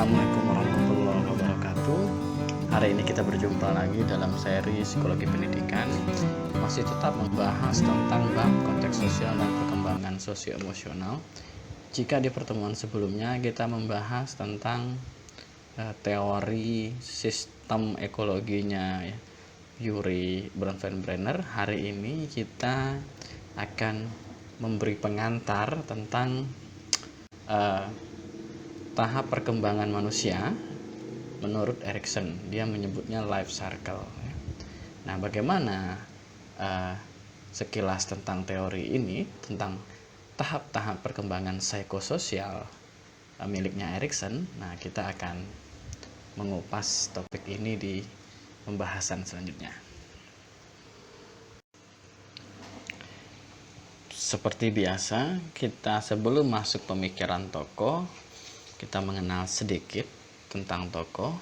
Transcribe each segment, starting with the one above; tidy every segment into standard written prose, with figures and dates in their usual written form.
Assalamualaikum warahmatullahi wabarakatuh. Hari ini kita berjumpa lagi dalam seri Psikologi Pendidikan. Masih tetap membahas tentang bab konteks sosial dan perkembangan sosio-emosional. Jika di pertemuan sebelumnya kita membahas tentang teori sistem ekologinya Yuri Bronfenbrenner, hari ini kita akan memberi pengantar tentang tahap perkembangan manusia menurut Erikson. Dia menyebutnya life cycle. Nah, bagaimana sekilas tentang teori ini, tentang tahap-tahap perkembangan psikososial miliknya Erikson? Nah, kita akan mengupas topik ini di pembahasan selanjutnya. Seperti biasa, kita sebelum masuk pemikiran tokoh, kita mengenal sedikit tentang tokoh.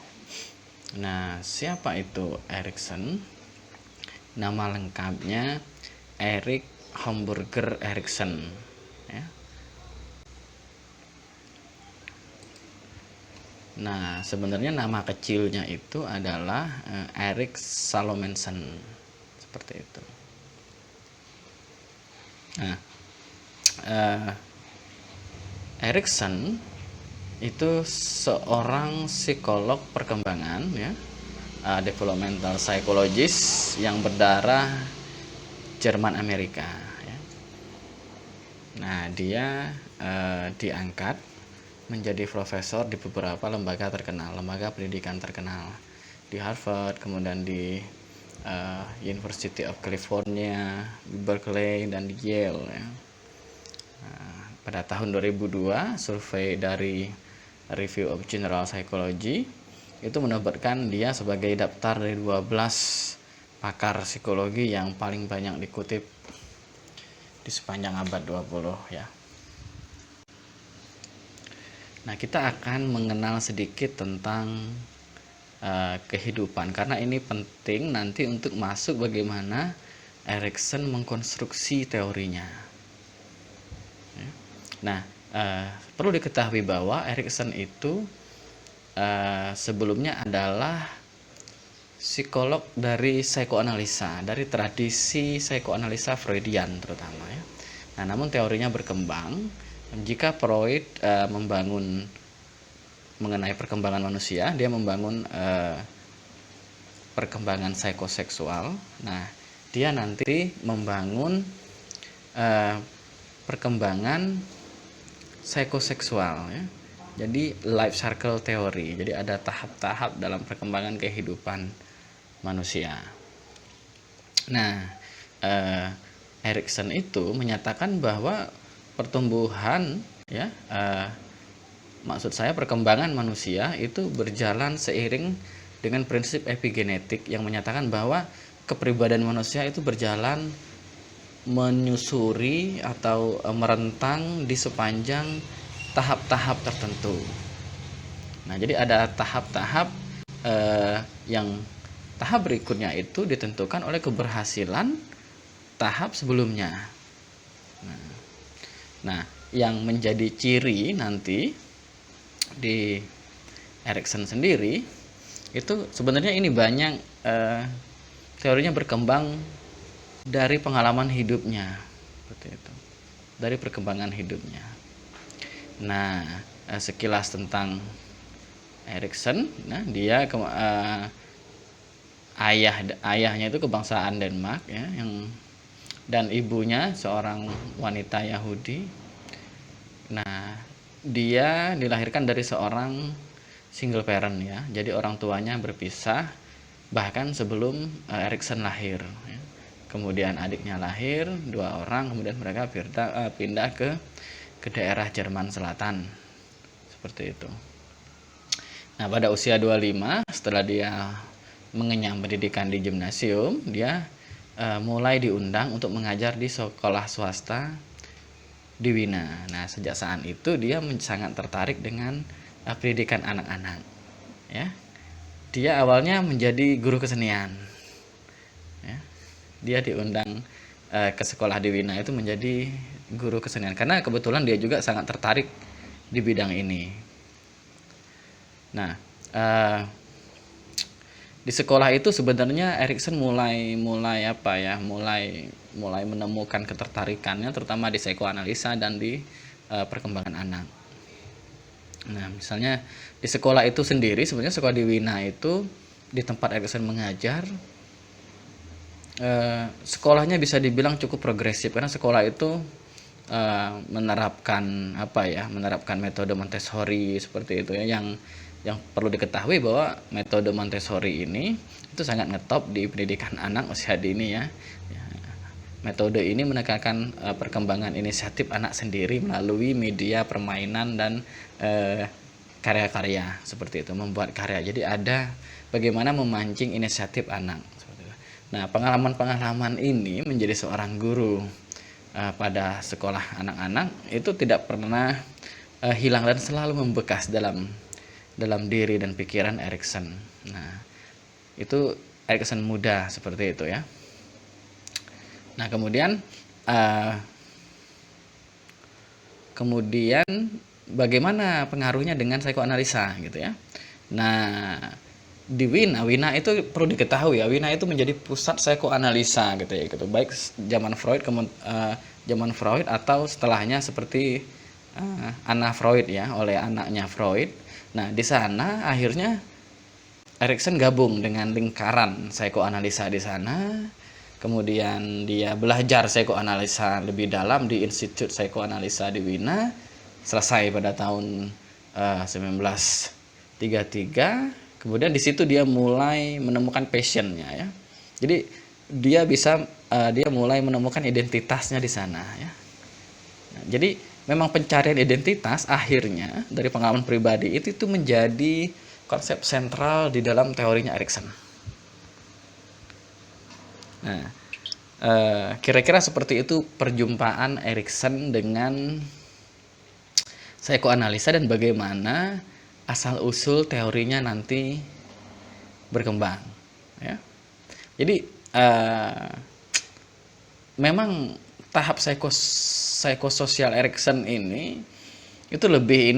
Nah, siapa itu Erikson? Nama lengkapnya Erik Hamburger Erikson. Ya. Nah, sebenarnya nama kecilnya itu adalah Erik Salomensen, seperti itu. Nah, Erikson itu seorang psikolog perkembangan, developmental psychologist yang berdarah Jerman Amerika. Ya. Nah, dia diangkat menjadi profesor di beberapa lembaga terkenal, lembaga pendidikan terkenal, di Harvard, kemudian di University of California, Berkeley, dan di Yale. Ya. Nah, pada tahun 2002, survei dari Review of General Psychology itu menobatkan dia sebagai daftar dari 12 pakar psikologi yang paling banyak dikutip di sepanjang abad 20 ya. Nah, kita akan mengenal sedikit tentang kehidupan, karena ini penting nanti untuk masuk bagaimana Erikson mengkonstruksi teorinya. Ya. Nah, perlu diketahui bahwa Erikson itu sebelumnya adalah psikolog dari psikoanalisa, dari tradisi psikoanalisa Freudian terutama ya. Nah, namun teorinya berkembang jika Freud membangun mengenai perkembangan manusia, dia membangun perkembangan psikoseksual. Nah, dia nanti membangun perkembangan psikoseksual ya. Jadi life cycle teori. Jadi ada tahap-tahap dalam perkembangan kehidupan manusia. Nah, Erikson itu menyatakan bahwa pertumbuhan ya, maksud saya perkembangan manusia itu berjalan seiring dengan prinsip epigenetik yang menyatakan bahwa kepribadian manusia itu berjalan menyusuri atau merentang di sepanjang tahap-tahap tertentu. Nah, jadi ada tahap-tahap yang tahap berikutnya itu ditentukan oleh keberhasilan tahap sebelumnya. Nah, yang menjadi ciri nanti di Erikson sendiri itu sebenarnya ini banyak teorinya berkembang dari pengalaman hidupnya, seperti itu, dari perkembangan hidupnya. Nah, sekilas tentang Erikson, nah dia ayahnya itu kebangsaan Denmark ya, dan ibunya seorang wanita Yahudi. Nah, dia dilahirkan dari seorang single parent ya, jadi orang tuanya berpisah bahkan sebelum Erikson lahir. Ya. Kemudian adiknya lahir 2 orang, kemudian mereka pindah ke daerah Jerman Selatan, seperti itu. Nah, pada usia 25 setelah dia mengenyam pendidikan di gimnasium, dia mulai diundang untuk mengajar di sekolah swasta di Wina. Nah, sejak saat itu dia sangat tertarik dengan pendidikan anak-anak. Ya, dia awalnya menjadi guru kesenian. Ya, dia diundang ke sekolah di Wina itu menjadi guru kesenian karena kebetulan dia juga sangat tertarik di bidang ini. Nah, eh, di sekolah itu sebenarnya Erikson mulai apa ya, mulai menemukan ketertarikannya terutama di psikoanalisa dan di perkembangan anak. Nah, misalnya di sekolah itu sendiri, sebenarnya sekolah di Wina itu di tempat Erikson mengajar, sekolahnya bisa dibilang cukup progresif karena sekolah itu menerapkan apa ya, menerapkan metode Montessori seperti itu ya. Yang perlu diketahui bahwa metode Montessori ini itu sangat ngetop di pendidikan anak usia dini ya. Metode ini menekankan perkembangan inisiatif anak sendiri melalui media permainan dan karya-karya seperti itu, membuat karya. Jadi ada bagaimana memancing inisiatif anak. Nah, pengalaman-pengalaman ini menjadi seorang guru pada sekolah anak-anak itu tidak pernah hilang dan selalu membekas dalam diri dan pikiran Erikson. Nah, itu Erikson muda seperti itu ya. Nah, kemudian bagaimana pengaruhnya dengan psikoanalisa gitu ya. Nah, di Wina itu perlu diketahui ya, Wina itu menjadi pusat psikoanalisa gitu ya gitu. Baik zaman Freud atau setelahnya seperti Anna Freud ya, oleh anaknya Freud. Nah, di sana akhirnya Erikson gabung dengan lingkaran psikoanalisa di sana. Kemudian dia belajar psikoanalisa lebih dalam di Institut Psikoanalisa di Wina, selesai pada tahun 1933. Kemudian di situ dia mulai menemukan passionnya ya. Jadi dia mulai menemukan identitasnya di sana ya. Nah, jadi memang pencarian identitas akhirnya dari pengalaman pribadi itu menjadi konsep sentral di dalam teorinya Erikson. Nah, kira-kira seperti itu perjumpaan Erikson dengan psikoanalisa dan bagaimana asal-usul teorinya nanti berkembang. Ya. Jadi memang tahap psikososial Erikson ini itu lebih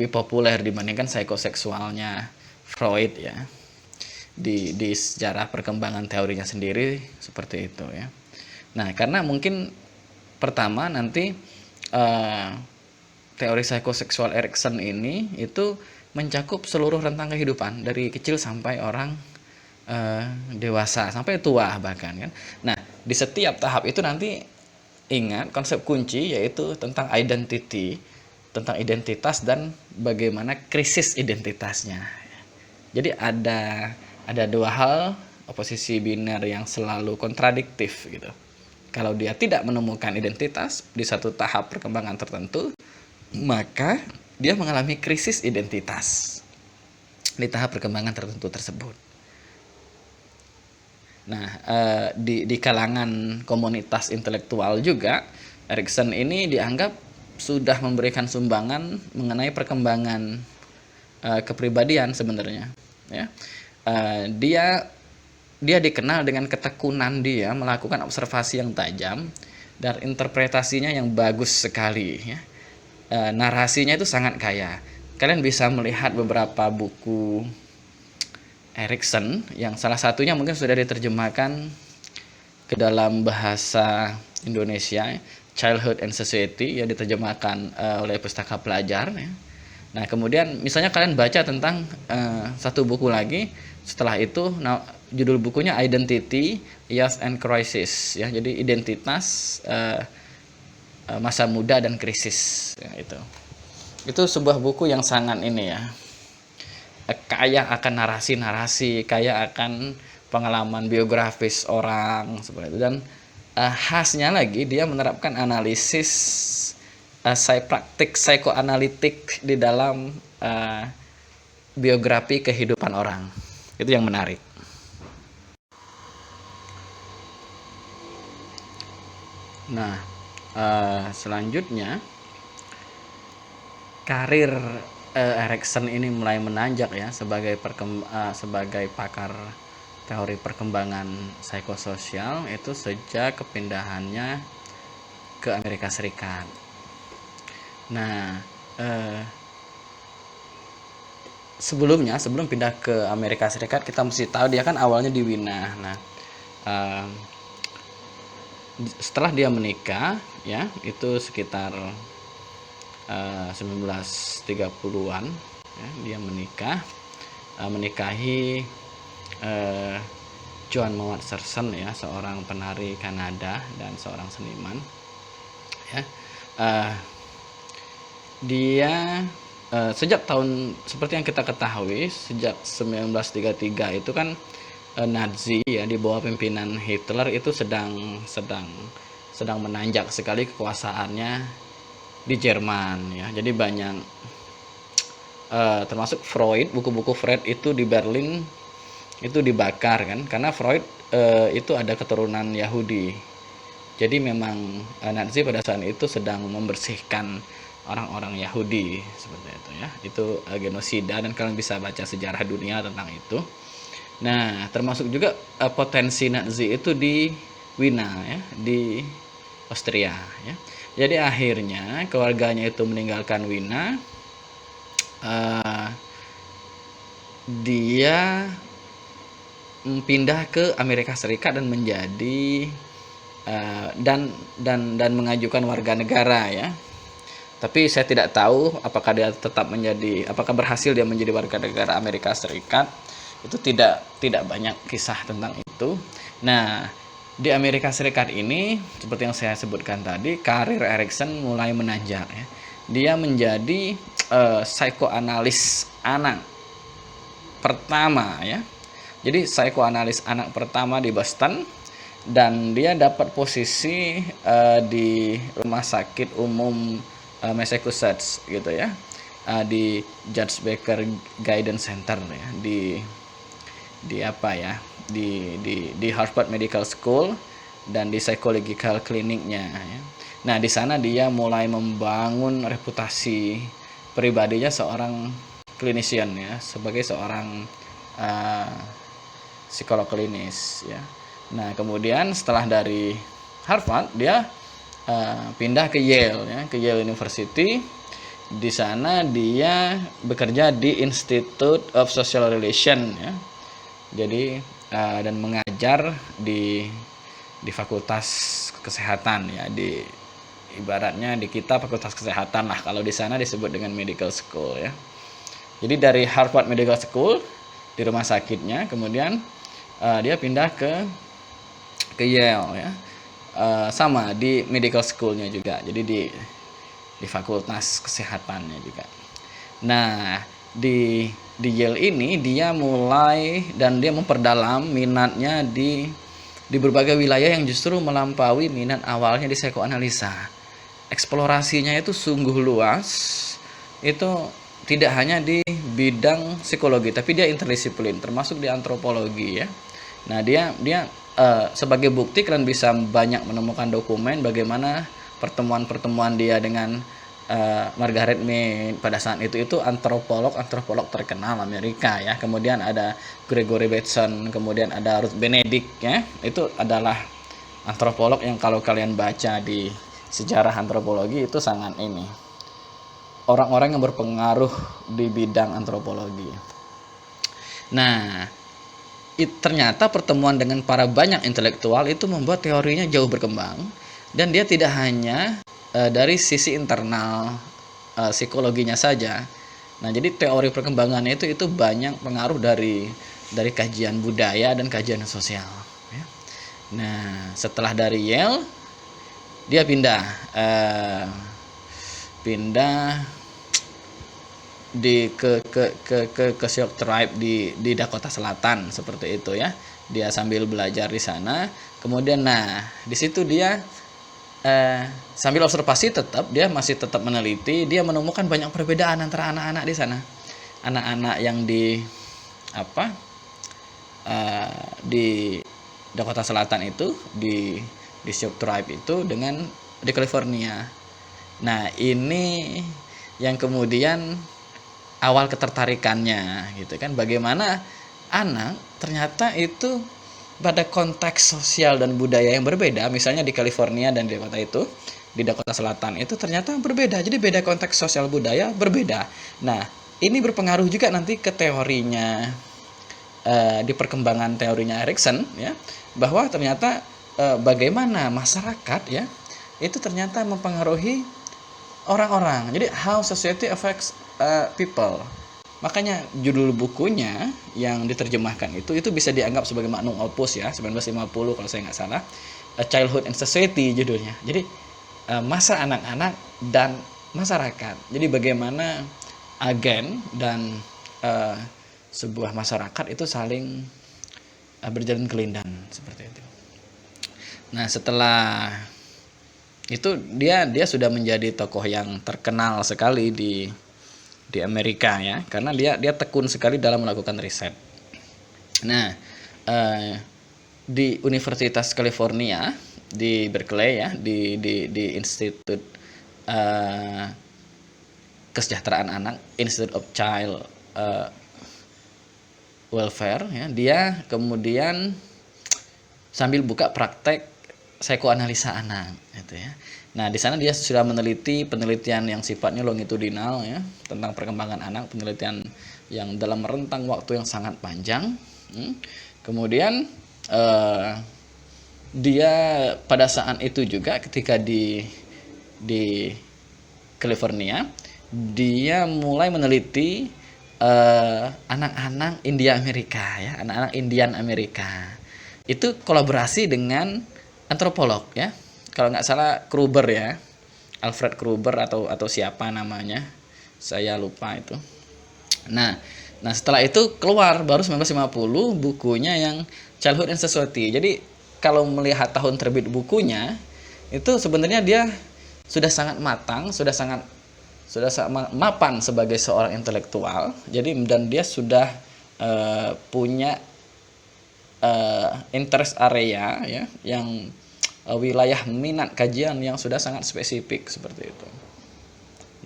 populer dibandingkan psikoseksualnya Freud ya. Di sejarah perkembangan teorinya sendiri seperti itu ya. Nah, karena mungkin pertama nanti teori psikoseksual Erikson ini itu mencakup seluruh rentang kehidupan dari kecil sampai orang dewasa sampai tua bahkan kan. Nah, di setiap tahap itu nanti ingat konsep kunci yaitu tentang identity, tentang identitas dan bagaimana krisis identitasnya. Jadi ada dua hal oposisi biner yang selalu kontradiktif gitu. Kalau dia tidak menemukan identitas di satu tahap perkembangan tertentu, maka dia mengalami krisis identitas di tahap perkembangan tertentu tersebut. Nah, di kalangan komunitas intelektual juga, Erikson ini dianggap sudah memberikan sumbangan mengenai perkembangan kepribadian sebenarnya. Ya. Dia dikenal dengan ketekunan dia melakukan observasi yang tajam dan interpretasinya yang bagus sekali ya. Narasinya itu sangat kaya. Kalian bisa melihat beberapa buku Erikson yang salah satunya mungkin sudah diterjemahkan ke dalam bahasa Indonesia, Childhood and Society, yang diterjemahkan oleh Pustaka Pelajar ya. Nah, kemudian misalnya kalian baca tentang satu buku lagi, setelah itu judul bukunya Identity, Youth and Crisis ya. Jadi identitas, masa muda dan krisis ya, itu sebuah buku yang sangat ini ya, kaya akan narasi-narasi, kaya akan pengalaman biografis orang seperti itu. Dan khasnya lagi dia menerapkan analisis praktik psikoanalitik di dalam biografi kehidupan orang. Itu yang menarik. Nah, selanjutnya karir Erikson ini mulai menanjak ya sebagai pakar teori perkembangan psikososial itu sejak kepindahannya ke Amerika Serikat. Nah, sebelum pindah ke Amerika Serikat, kita mesti tahu dia kan awalnya di Wina. Nah, eh, setelah dia menikah, ya itu sekitar 1930-an, ya, dia menikahi eh, Joan Mawat-Serson, ya, seorang penari Kanada dan seorang seniman, ya. Eh, dia sejak tahun, seperti yang kita ketahui, sejak 1933 itu kan Nazi, ya, di bawah pimpinan Hitler itu sedang menanjak sekali kekuasaannya di Jerman, ya. Jadi banyak termasuk Freud, buku-buku Freud itu di Berlin itu dibakar kan, karena Freud itu ada keturunan Yahudi. Jadi memang Nazi pada saat itu sedang membersihkan orang-orang Yahudi, seperti itu, ya. Itu genosida, dan kalian bisa baca sejarah dunia tentang itu. Nah, termasuk juga potensi Nazi itu di Wina, ya, di Austria, ya. Jadi akhirnya keluarganya itu meninggalkan Wina, dia pindah ke Amerika Serikat dan menjadi dan mengajukan warga negara, ya. Tapi saya tidak tahu apakah berhasil dia menjadi warga negara Amerika Serikat. Itu tidak banyak kisah tentang itu. Nah, di Amerika Serikat ini, seperti yang saya sebutkan tadi, karir Erikson mulai menanjak, ya. Dia menjadi psikoanalis anak pertama, ya. Jadi psikoanalis anak pertama di Boston, dan dia dapat posisi di rumah sakit umum Massachusetts, gitu, ya, di Judge Baker Guidance Center, ya, di apa ya, di Harvard Medical School dan di psychological clinicnya, ya. Nah, di sana dia mulai membangun reputasi pribadinya seorang clinician, ya, sebagai seorang psikolog klinis, ya. Nah, kemudian setelah dari Harvard, dia pindah ke Yale, ya, ke Yale University. Di sana dia bekerja di Institute of Social Relation, ya. Jadi dan mengajar di Fakultas Kesehatan, ya, ibaratnya di kita Fakultas Kesehatan lah, kalau di sana disebut dengan medical school, ya. Jadi dari Harvard Medical School di rumah sakitnya, kemudian dia pindah ke Yale, ya. Sama di medical schoolnya juga, jadi di fakultas kesehatannya juga. Nah, di Yale ini dia mulai dan dia memperdalam minatnya di berbagai wilayah yang justru melampaui minat awalnya di psikoanalisa. Eksplorasinya itu sungguh luas. Itu tidak hanya di bidang psikologi, tapi dia interdisiplin, termasuk di antropologi, ya. Nah, dia sebagai bukti kalian bisa banyak menemukan dokumen bagaimana pertemuan-pertemuan dia dengan Margaret Mead pada saat itu antropolog terkenal Amerika, ya. Kemudian ada Gregory Bateson, kemudian ada Ruth Benedict, ya. Itu adalah antropolog yang kalau kalian baca di sejarah antropologi itu sangat orang-orang yang berpengaruh di bidang antropologi. Nah, ternyata pertemuan dengan para banyak intelektual itu membuat teorinya jauh berkembang, dan dia tidak hanya dari sisi internal psikologinya saja. Nah, jadi teori perkembangannya itu banyak pengaruh dari kajian budaya dan kajian sosial, ya. Nah, setelah dari Yale dia pindah ke Sioux Tribe di Dakota Selatan, seperti itu, ya. Dia sambil belajar di sana. Kemudian di situ dia sambil observasi dia masih tetap meneliti. Dia menemukan banyak perbedaan antara anak-anak di sana. Anak-anak yang di Dakota Selatan itu, di Sioux Tribe itu, dengan di California. Nah, ini yang kemudian awal ketertarikannya, gitu kan, bagaimana anak ternyata itu pada konteks sosial dan budaya yang berbeda. Misalnya di California dan di Dakota Selatan itu ternyata berbeda. Jadi beda konteks sosial budaya, berbeda. Nah, ini berpengaruh juga nanti ke teorinya, di perkembangan teorinya Erikson ya, bahwa ternyata bagaimana masyarakat ya itu ternyata mempengaruhi orang-orang. Jadi how society affects people. Makanya judul bukunya yang diterjemahkan itu bisa dianggap sebagai magnum opus ya, 1950 kalau saya nggak salah. A Childhood and Society judulnya. Jadi masa anak-anak dan masyarakat. Jadi bagaimana agen dan sebuah masyarakat itu saling berjalan kelindan seperti itu. Nah, setelah itu dia sudah menjadi tokoh yang terkenal sekali di Amerika ya, karena dia tekun sekali dalam melakukan riset. Nah, di Universitas California di Berkeley ya, di Institut Kesejahteraan Anak, Institute of Child Welfare ya, dia kemudian sambil buka praktek psikoanalisa anak gitu ya. Nah, di sana dia sudah meneliti penelitian yang sifatnya longitudinal ya, tentang perkembangan anak, penelitian yang dalam rentang waktu yang sangat panjang. Kemudian dia pada saat itu juga ketika di California, dia mulai meneliti anak-anak India Amerika ya, anak-anak Indian Amerika. Itu kolaborasi dengan antropolog ya, kalau nggak salah Kruber ya, Alfred Kruber atau siapa namanya, saya lupa itu. Nah setelah itu keluar baru 1950 bukunya yang Childhood and Society. Jadi kalau melihat tahun terbit bukunya itu sebenarnya dia sudah sangat matang, sudah sangat mapan sebagai seorang intelektual. Jadi dan dia sudah punya interest area ya, yang wilayah minat kajian yang sudah sangat spesifik seperti itu.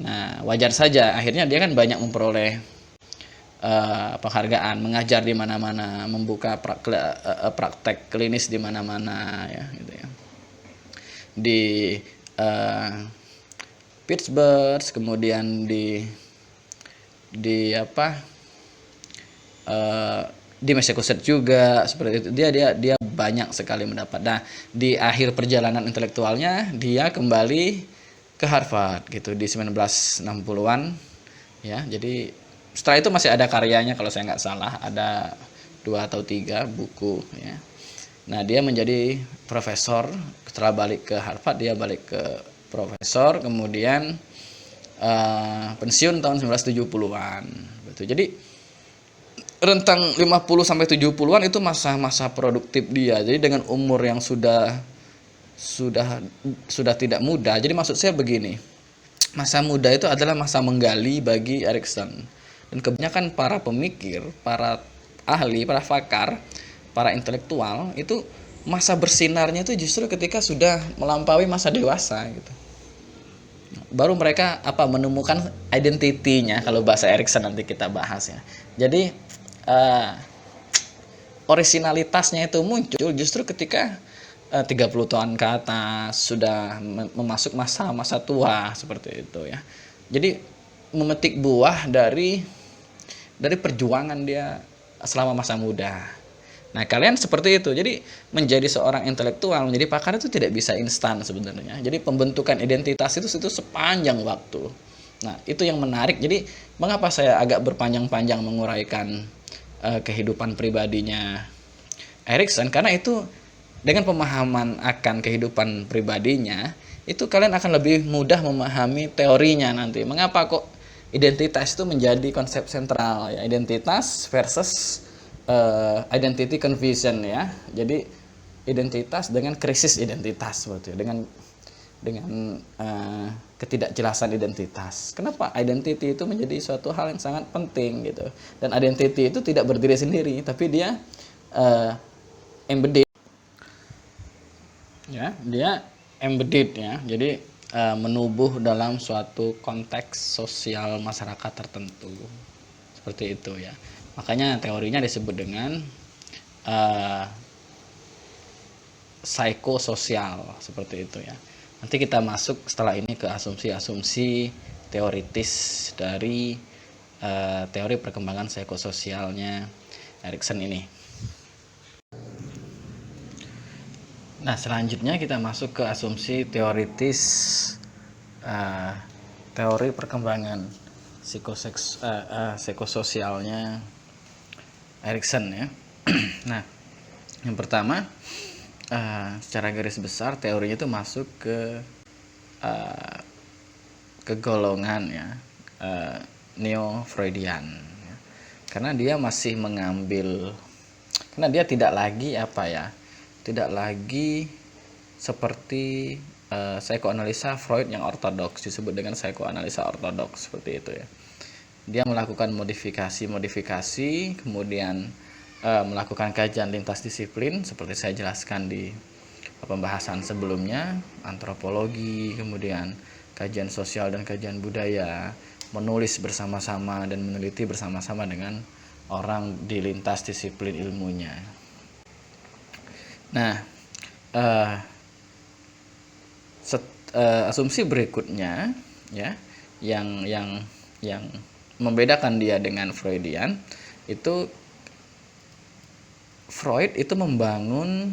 Nah, wajar saja akhirnya dia kan banyak memperoleh penghargaan, mengajar di mana-mana, membuka praktek klinis di mana-mana ya gitu ya. Di Pittsburgh, kemudian di Massachusetts juga seperti itu. Dia banyak sekali mendapat. Nah, di akhir perjalanan intelektualnya dia kembali ke Harvard gitu di 1960-an ya. Jadi setelah itu masih ada karyanya, kalau saya nggak salah ada 2 atau 3 buku ya. Nah, dia menjadi profesor. Setelah balik ke Harvard dia balik ke profesor, kemudian pensiun tahun 1970-an gitu. Jadi rentang 50 sampai 70-an itu masa-masa produktif dia. Jadi dengan umur yang sudah tidak muda. Jadi maksud saya begini, masa muda itu adalah masa menggali bagi Erikson. Dan kebanyakan para pemikir, para ahli, para pakar, para intelektual itu masa bersinarnya itu justru ketika sudah melampaui masa dewasa gitu. Baru mereka menemukan identitinya, kalau bahasa Erikson nanti kita bahas ya. Jadi originalitasnya itu muncul justru ketika 30 tahun ke atas sudah memasuk masa tua seperti itu ya. Jadi memetik buah dari perjuangan dia selama masa muda. Nah, kalian seperti itu. Jadi menjadi seorang intelektual, menjadi pakar itu tidak bisa instan sebenarnya. Jadi pembentukan identitas itu sepanjang waktu. Nah, itu yang menarik. Jadi mengapa saya agak berpanjang-panjang menguraikan kehidupan pribadinya Erikson, karena itu dengan pemahaman akan kehidupan pribadinya itu kalian akan lebih mudah memahami teorinya nanti. Mengapa kok identitas itu menjadi konsep sentral ya, identitas versus identity confusion ya. Jadi identitas dengan krisis identitas seperti itu, dengan ketidakjelasan identitas. Kenapa identity itu menjadi suatu hal yang sangat penting gitu. Dan identity itu tidak berdiri sendiri, tapi dia embedded ya, dia embedded ya. Jadi menubuh dalam suatu konteks sosial masyarakat tertentu. Seperti itu ya. Makanya teorinya disebut dengan psikososial seperti itu ya. Nanti kita masuk setelah ini ke asumsi-asumsi teoritis dari teori perkembangan psikososialnya Erikson ini. Nah, selanjutnya kita masuk ke asumsi teoritis teori perkembangan psikososialnya Erikson ya. Nah, yang pertama, secara garis besar teorinya itu masuk ke golongan ya neo-Freudian ya. Karena dia masih mengambil, karena dia tidak lagi seperti psikoanalisa Freud yang ortodoks, disebut dengan psikoanalisa ortodoks seperti itu ya. Dia melakukan modifikasi, kemudian melakukan kajian lintas disiplin seperti saya jelaskan di pembahasan sebelumnya, antropologi, kemudian kajian sosial dan kajian budaya, menulis bersama-sama dan meneliti bersama-sama dengan orang di lintas disiplin ilmunya. Nah, asumsi berikutnya ya, yang membedakan dia dengan Freudian itu, Freud itu membangun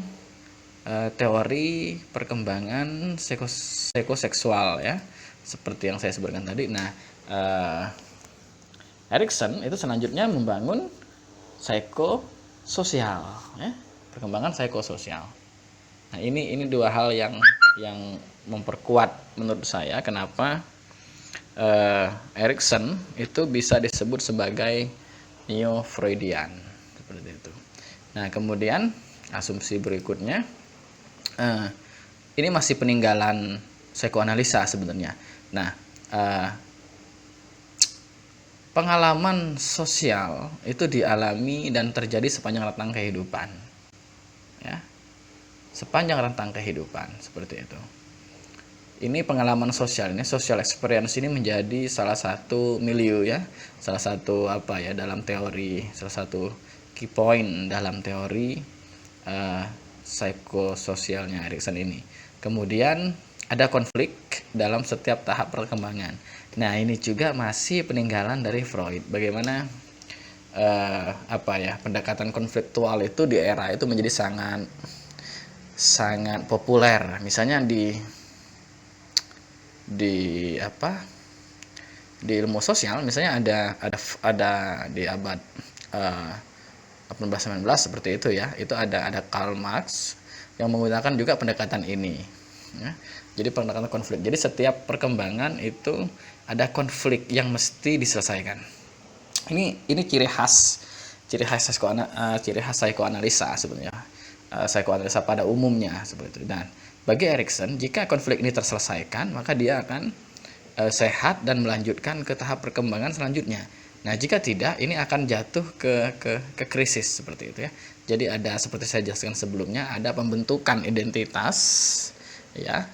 teori perkembangan psikoseksual ya, seperti yang saya sebutkan tadi. Nah, Erikson itu selanjutnya membangun psikososial ya, perkembangan psikososial. Nah, ini dua hal yang memperkuat menurut saya kenapa Erikson itu bisa disebut sebagai neo-Freudian seperti itu. Nah, kemudian asumsi berikutnya, ini masih peninggalan psikoanalisa sebenarnya. Nah, pengalaman sosial itu dialami dan terjadi sepanjang rentang kehidupan ya, sepanjang rentang kehidupan seperti itu. Ini pengalaman sosial, ini social experience ini menjadi salah satu milieu ya, salah satu dalam teori, salah satu key point dalam teori psikososialnya Erikson ini. Kemudian ada konflik dalam setiap tahap perkembangan. Nah, ini juga masih peninggalan dari Freud. Bagaimana pendekatan konfliktual itu di era itu menjadi sangat populer. Misalnya di ilmu sosial, misalnya ada di abad 18-19 seperti itu ya, itu ada Karl Marx yang menggunakan juga pendekatan ini ya. Jadi pendekatan konflik, jadi setiap perkembangan itu ada konflik yang mesti diselesaikan. Ini ciri khas psikoanalisa sebenarnya, psikoanalisa pada umumnya seperti itu. Dan bagi Erikson, jika konflik ini terselesaikan, maka dia akan sehat dan melanjutkan ke tahap perkembangan selanjutnya. Nah, jika tidak, ini akan jatuh ke krisis seperti itu ya. Jadi ada, seperti saya jelaskan sebelumnya, ada pembentukan identitas ya,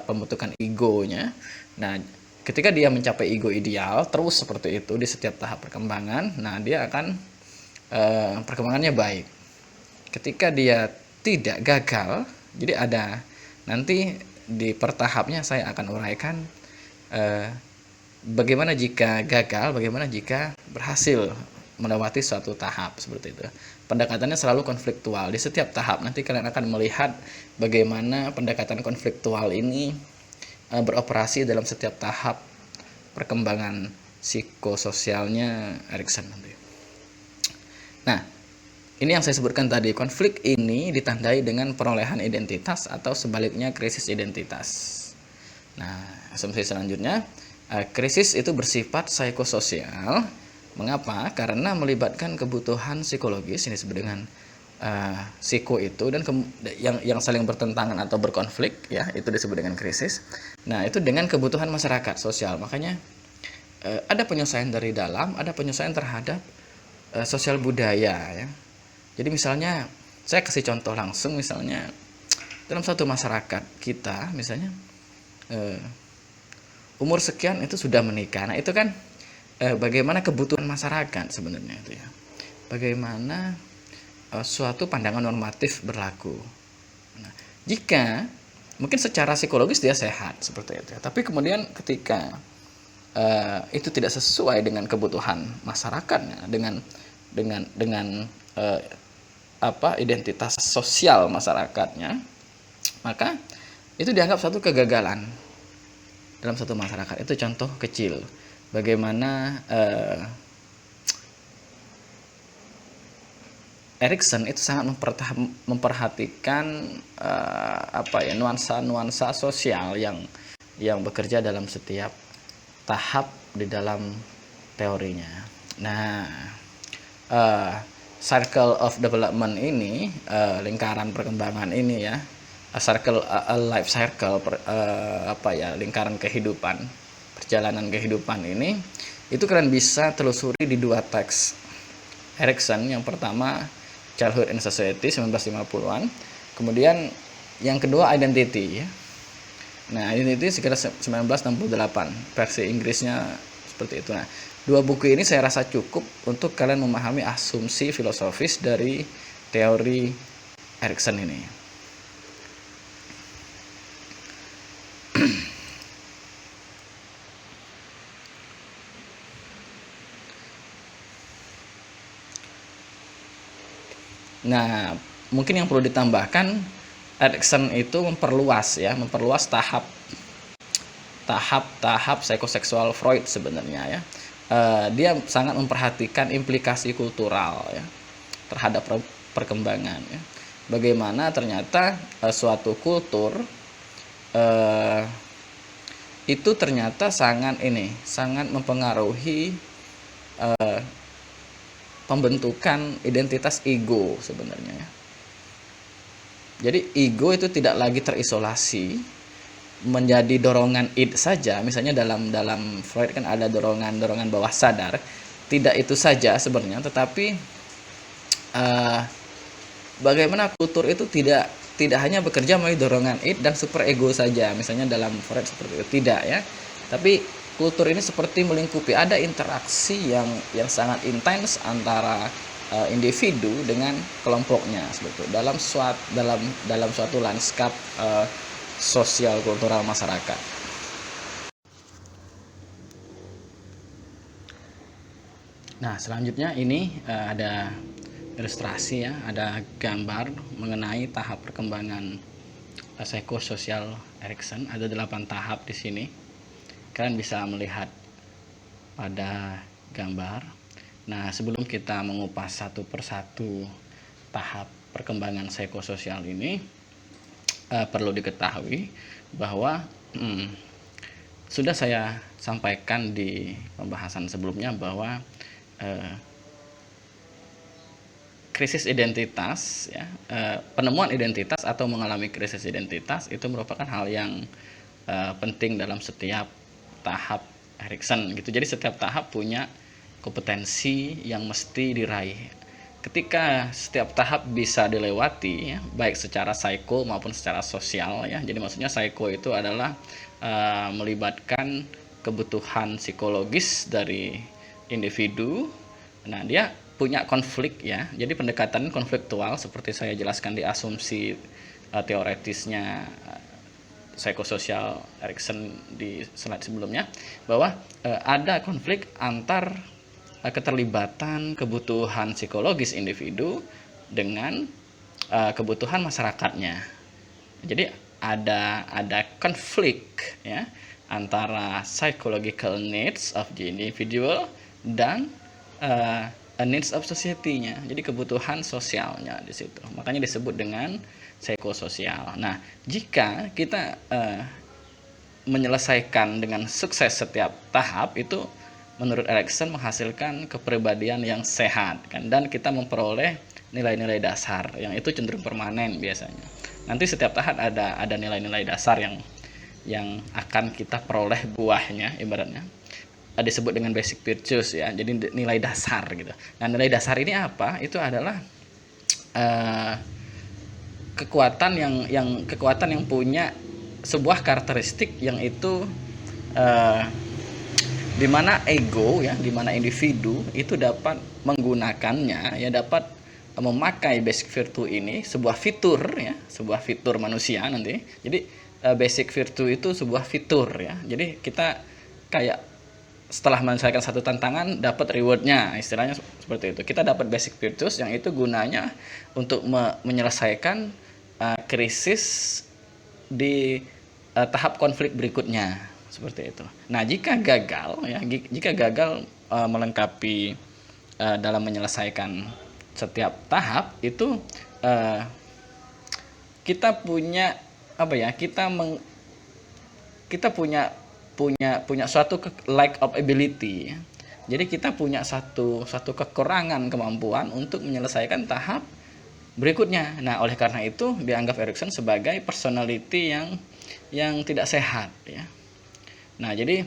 pembentukan egonya. Nah, ketika dia mencapai ego ideal terus seperti itu di setiap tahap perkembangan, nah dia akan perkembangannya baik. Ketika dia tidak gagal, jadi ada nanti di pertahapnya saya akan uraikan bagaimana jika gagal, bagaimana jika berhasil melewati suatu tahap seperti itu. Pendekatannya selalu konfliktual di setiap tahap. Nanti kalian akan melihat bagaimana pendekatan konfliktual ini beroperasi dalam setiap tahap perkembangan psikososialnya Erikson nanti. Nah, ini yang saya sebutkan tadi, konflik ini ditandai dengan perolehan identitas atau sebaliknya krisis identitas. Nah, asumsi selanjutnya, krisis itu bersifat psikososial. Mengapa? Karena melibatkan kebutuhan psikologis, ini disebut dengan psiko itu, dan yang saling bertentangan atau berkonflik ya, itu disebut dengan krisis. Nah, itu dengan kebutuhan masyarakat sosial. Makanya ada penyelesaian dari dalam, ada penyelesaian terhadap sosial budaya ya. Jadi misalnya saya kasih contoh langsung, misalnya dalam satu masyarakat kita, misalnya umur sekian itu sudah menikah. Nah, itu kan bagaimana kebutuhan masyarakat sebenarnya itu ya. Bagaimana suatu pandangan normatif berlaku. Nah, jika mungkin secara psikologis dia sehat seperti itu ya, tapi kemudian ketika itu tidak sesuai dengan kebutuhan masyarakatnya, dengan identitas sosial masyarakatnya, maka itu dianggap suatu kegagalan dalam satu masyarakat. Itu contoh kecil bagaimana Erikson itu sangat memperhatikan nuansa-nuansa sosial yang bekerja dalam setiap tahap di dalam teorinya. Nah, circle of development ini, lingkaran perkembangan ini ya, life cycle, lingkaran kehidupan, perjalanan kehidupan ini, itu kalian bisa telusuri di 2 teks Erikson. Yang pertama Childhood and Society 1950-an, kemudian yang kedua Identity ya. Nah, Identity sekitar 1968, versi Inggrisnya seperti itu. Nah, 2 buku ini saya rasa cukup untuk kalian memahami asumsi filosofis dari teori Erikson ini. Nah, mungkin yang perlu ditambahkan, Erikson itu memperluas tahap psikoseksual Freud sebenarnya ya. Dia sangat memperhatikan implikasi kultural ya terhadap perkembangan ya. Bagaimana ternyata suatu kultur itu ternyata sangat mempengaruhi pembentukan identitas ego sebenarnya ya. Jadi ego itu tidak lagi terisolasi menjadi dorongan id saja. Misalnya dalam Freud kan ada dorongan bawah sadar. Tidak itu saja sebenarnya, tetapi bagaimana kultur itu tidak hanya bekerja melalui dorongan id dan super ego saja. Misalnya dalam Freud seperti itu, tidak ya. Tapi kultur ini seperti melingkupi, ada interaksi yang sangat intens antara individu dengan kelompoknya seperti itu dalam suatu lanskap sosial kultural masyarakat. Nah, selanjutnya ini ada ilustrasi ya, ada gambar mengenai tahap perkembangan psikososial Erikson. Ada 8 tahap di sini. Kalian bisa melihat pada gambar. Nah, sebelum kita mengupas satu persatu tahap perkembangan psikososial ini, perlu diketahui bahwa sudah saya sampaikan di pembahasan sebelumnya bahwa krisis identitas ya, penemuan identitas atau mengalami krisis identitas itu merupakan hal yang penting dalam setiap tahap Erikson gitu. Jadi setiap tahap punya kompetensi yang mesti diraih. Ketika setiap tahap bisa dilewati ya, baik secara psiko maupun secara sosial ya. Jadi maksudnya psiko itu adalah melibatkan kebutuhan psikologis dari individu. Nah, dia punya konflik ya. Jadi pendekatan konfliktual seperti saya jelaskan di asumsi teoretisnya psikososial Erikson di slide sebelumnya, bahwa ada konflik antar keterlibatan kebutuhan psikologis individu dengan kebutuhan masyarakatnya. Jadi ada konflik ya antara psychological needs of the individual dan needs of society-nya. Jadi kebutuhan sosialnya di situ. Makanya disebut dengan psikososial. Nah, jika kita menyelesaikan dengan sukses setiap tahap itu, menurut Erikson menghasilkan kepribadian yang sehat kan, dan kita memperoleh nilai-nilai dasar yang itu cenderung permanen biasanya. Nanti setiap tahap ada nilai-nilai dasar yang akan kita peroleh buahnya, ibaratnya disebut dengan basic virtues ya. Jadi nilai dasar gitu. Nah, nilai dasar ini apa? Itu adalah kekuatan yang punya sebuah karakteristik yang itu di mana ego ya, di mana individu itu dapat menggunakannya ya, dapat memakai basic virtue ini, sebuah fitur ya, sebuah fitur manusia nanti. Jadi basic virtue itu sebuah fitur ya. Jadi kita kayak setelah menyelesaikan satu tantangan dapat rewardnya, istilahnya seperti itu. Kita dapat basic virtues yang itu gunanya untuk menyelesaikan krisis di tahap konflik berikutnya, seperti itu. Nah, jika gagal ya, jika gagal melengkapi dalam menyelesaikan setiap tahap itu, kita punya apa ya? Kita punya suatu lack of ability, ya. Jadi kita punya satu kekurangan kemampuan untuk menyelesaikan tahap berikutnya. Nah, oleh karena itu dianggap Erikson sebagai personality yang tidak sehat, ya. Nah, jadi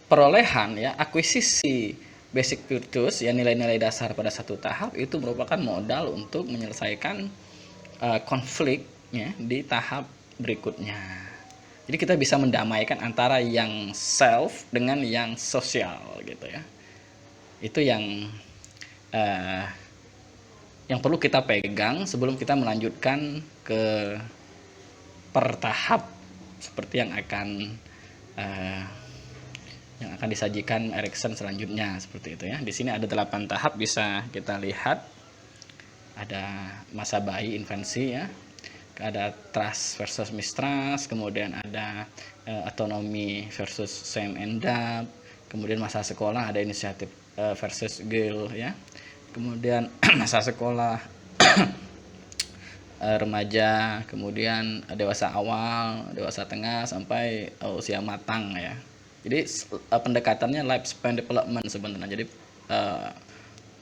perolehan ya, akuisisi basic virtues ya, nilai-nilai dasar pada satu tahap itu merupakan modal untuk menyelesaikan konflik ya di tahap berikutnya. Jadi kita bisa mendamaikan antara yang self dengan yang sosial gitu ya. Itu yang perlu kita pegang sebelum kita melanjutkan ke per tahap seperti yang akan disajikan Erikson selanjutnya, seperti itu ya. Di sini ada 8 tahap bisa kita lihat. Ada masa bayi, infansi ya. Ada trust versus mistrust, kemudian ada autonomy versus shame and doubt, kemudian masa sekolah ada inisiatif versus guilt ya, kemudian masa sekolah remaja, kemudian dewasa awal, dewasa tengah sampai usia matang ya. Jadi pendekatannya lifespan development sebenarnya, jadi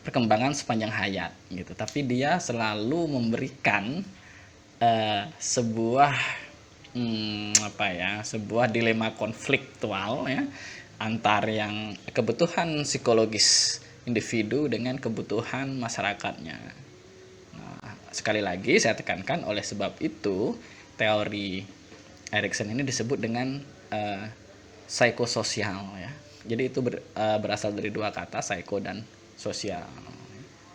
perkembangan sepanjang hayat gitu, tapi dia selalu memberikan sebuah sebuah dilema konfliktual ya, antar yang kebutuhan psikologis individu dengan kebutuhan masyarakatnya. Nah, sekali lagi saya tekankan, oleh sebab itu teori Erikson ini disebut dengan psikososial ya. Jadi itu berasal dari dua kata, psycho dan sosial.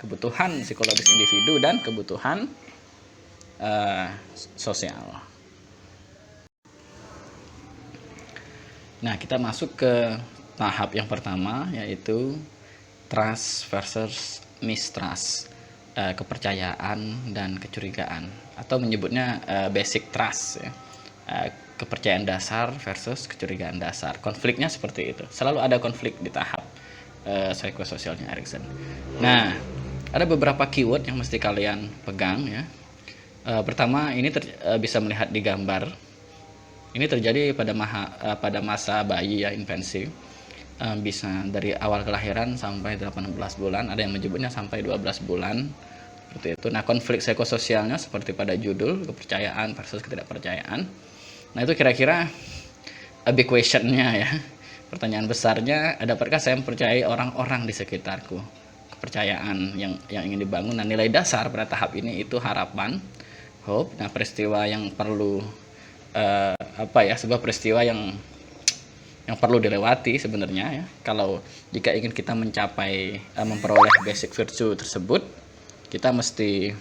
Kebutuhan psikologis individu dan kebutuhan sosial. Nah, kita masuk ke tahap yang pertama, yaitu trust versus mistrust, kepercayaan dan kecurigaan, atau menyebutnya basic trust ya. Kepercayaan dasar versus kecurigaan dasar. Konfliknya seperti itu. Selalu ada konflik di tahap psikososialnya Erikson. Nah, ada beberapa keyword yang mesti kalian pegang ya. Pertama, ini bisa melihat di gambar. Ini terjadi pada masa bayi ya, infansi. Bisa dari awal kelahiran sampai 18 bulan, ada yang menyebutnya sampai 12 bulan. Seperti itu. Nah, konflik psikososialnya seperti pada judul, kepercayaan versus ketidakpercayaan. Nah, itu kira-kira big question-nya ya. Pertanyaan besarnya, dapatkah saya mempercayai orang-orang di sekitarku? Kepercayaan yang ingin dibangun. Nah, nilai dasar pada tahap ini itu harapan, hope. Nah, peristiwa yang perlu sebuah peristiwa yang perlu dilewati sebenarnya ya. Kalau jika ingin kita mencapai memperoleh basic virtue tersebut, kita mesti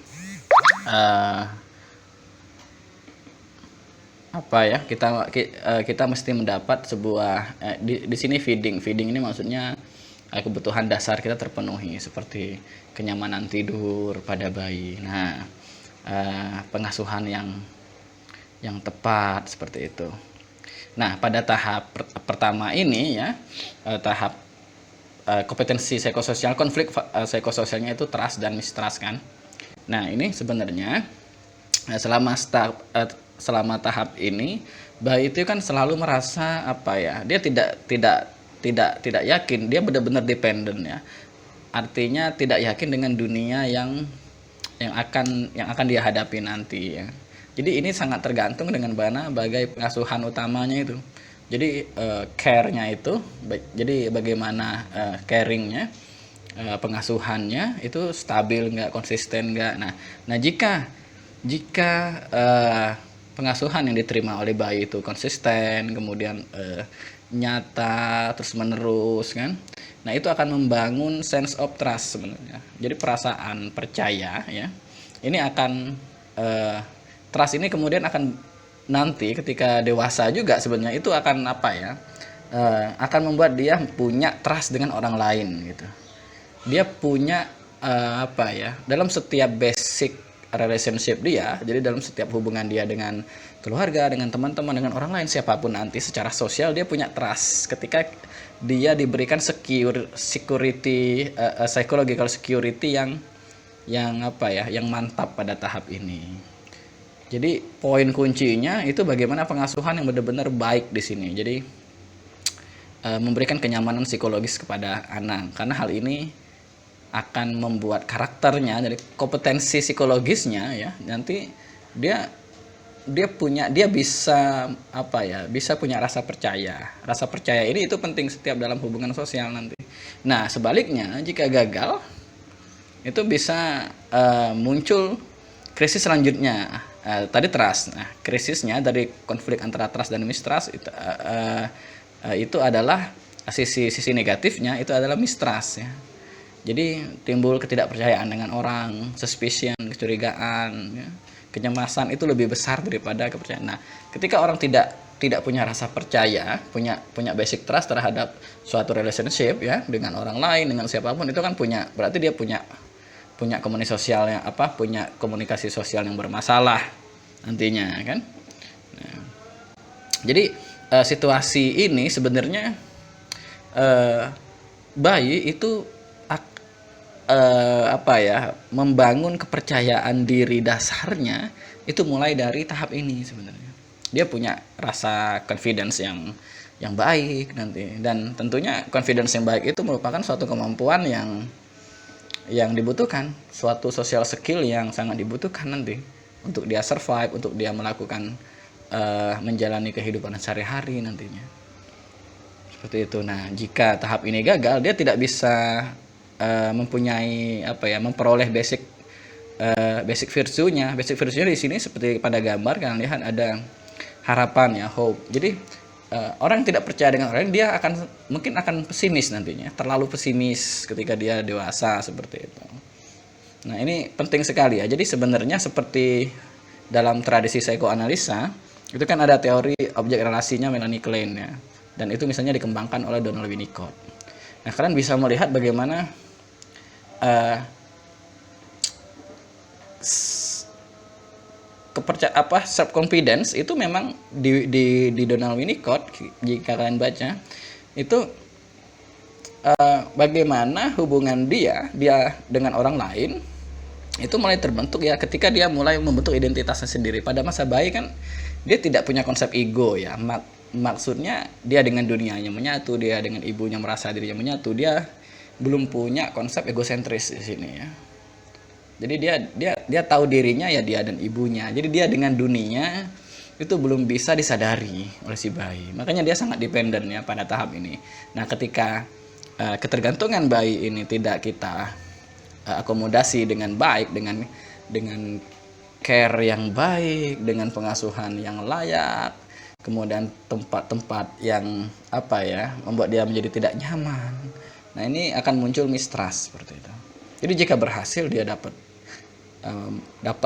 kita mesti mendapat sebuah di sini feeding ini maksudnya kebutuhan dasar kita terpenuhi, seperti kenyamanan tidur pada bayi. Nah, pengasuhan yang tepat, seperti itu. Nah, pada tahap pertama ini ya, tahap kompetensi psikososial, konflik psikososialnya itu trust dan mistrust kan. Nah, ini sebenarnya selama tahap ini bayi itu kan selalu merasa dia tidak yakin, dia benar-benar dependen ya. Artinya tidak yakin dengan dunia yang akan dia hadapi nanti ya. Jadi ini sangat tergantung dengan mana bagai pengasuhan utamanya itu. Jadi care-nya itu, jadi bagaimana caring-nya, pengasuhannya itu stabil nggak, konsisten nggak. Nah jika pengasuhan yang diterima oleh bayi itu konsisten, kemudian nyata, terus menerus kan, nah itu akan membangun sense of trust sebenarnya. Jadi perasaan percaya ya, ini akan trust ini kemudian akan nanti ketika dewasa juga sebenarnya itu akan apa ya, akan membuat dia punya trust dengan orang lain gitu. Dia punya apa ya, dalam setiap basic relationship dia, jadi dalam setiap hubungan dia dengan keluarga, dengan teman-teman, dengan orang lain siapapun nanti, secara sosial dia punya trust ketika dia diberikan security, psychological security yang apa ya, yang mantap pada tahap ini. Jadi poin kuncinya itu bagaimana pengasuhan yang benar-benar baik di sini. Jadi memberikan kenyamanan psikologis kepada anak, karena hal ini akan membuat karakternya, dari kompetensi psikologisnya ya, nanti dia bisa apa ya, bisa punya rasa percaya. Rasa percaya ini itu penting setiap dalam hubungan sosial nanti. Nah sebaliknya jika gagal itu bisa muncul krisis selanjutnya. Tadi trust, nah krisisnya dari konflik antara trust dan mistrust itu adalah sisi negatifnya, itu adalah mistrust ya. Jadi timbul ketidakpercayaan dengan orang, suspicion, kecurigaan ya. Kecemasan itu lebih besar daripada kepercayaan. Nah, ketika orang tidak punya rasa percaya, punya basic trust terhadap suatu relationship ya, dengan orang lain, dengan siapapun, itu kan berarti dia punya komunikasi sosial yang punya komunikasi sosial yang bermasalah nantinya kan. Nah, jadi situasi ini sebenarnya bayi itu membangun kepercayaan diri dasarnya itu mulai dari tahap ini sebenarnya. Dia punya rasa confidence yang baik nanti, dan tentunya confidence yang baik itu merupakan suatu kemampuan yang dibutuhkan, suatu social skill yang sangat dibutuhkan nanti untuk dia survive, untuk dia melakukan menjalani kehidupan sehari-hari nantinya. Seperti itu. Nah, jika tahap ini gagal, dia tidak bisa mempunyai memperoleh basic virtue-nya. Basic virtue-nya di sini seperti pada gambar kalian lihat ada harapan ya, hope. Jadi orang yang tidak percaya dengan orang, dia mungkin akan pesimis nantinya, terlalu pesimis ketika dia dewasa seperti itu. Nah, ini penting sekali ya. Jadi sebenarnya seperti dalam tradisi psikoanalisa, itu kan ada teori objek relasinya Melanie Klein ya. Dan itu misalnya dikembangkan oleh Donald Winnicott. Nah, kalian bisa melihat bagaimana self confidence itu memang di Donald Winnicott, jika kalian baca itu bagaimana hubungan dia dengan orang lain itu mulai terbentuk ya ketika dia mulai membentuk identitasnya sendiri. Pada masa bayi kan dia tidak punya konsep ego ya, maksudnya dia dengan dunianya menyatu, dia dengan ibunya merasa dirinya menyatu, dia belum punya konsep egosentris di sini ya. Jadi dia tahu dirinya ya, dia dan ibunya. Jadi dia dengan dunia itu belum bisa disadari oleh si bayi. Makanya dia sangat dependen ya pada tahap ini. Nah, ketika ketergantungan bayi ini tidak kita akomodasi dengan baik, dengan care yang baik, dengan pengasuhan yang layak, kemudian tempat-tempat yang membuat dia menjadi tidak nyaman. Nah, ini akan muncul mistrust seperti itu. Jadi jika berhasil dia dapat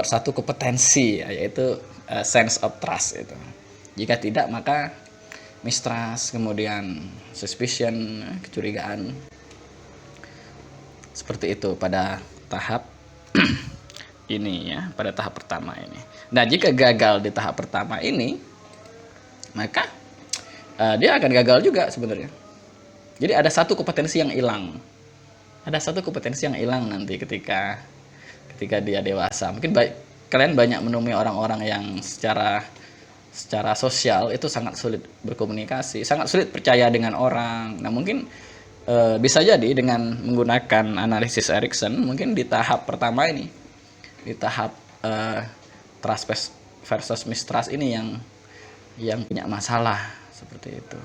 satu kompetensi yaitu sense of trust itu. Jika tidak maka mistrust, kemudian suspicion, kecurigaan. Seperti itu pada tahap ini ya, pada tahap pertama ini. Nah, jika gagal di tahap pertama ini, maka dia akan gagal juga sebenarnya. Jadi ada satu kompetensi yang hilang. Ada satu kompetensi yang hilang nanti ketika dia dewasa. Mungkin kalian banyak menemui orang-orang yang secara sosial itu sangat sulit berkomunikasi, sangat sulit percaya dengan orang. Nah, mungkin bisa jadi dengan menggunakan analisis Erikson, mungkin di tahap pertama ini, di tahap trust versus mistrust ini yang punya masalah seperti itu.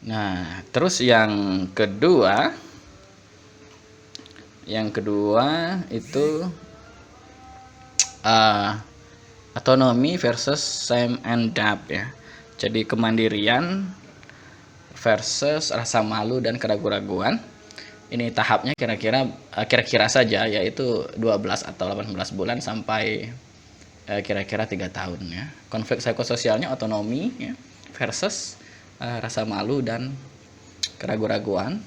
Nah, terus yang kedua itu autonomy versus shame and doubt ya. Jadi kemandirian versus rasa malu dan keraguan-raguan. Ini tahapnya kira-kira saja, yaitu 12 atau 18 bulan sampai kira-kira 3 tahun ya. Konflik psikososialnya otonomi ya, versus rasa malu dan keraguan-raguan.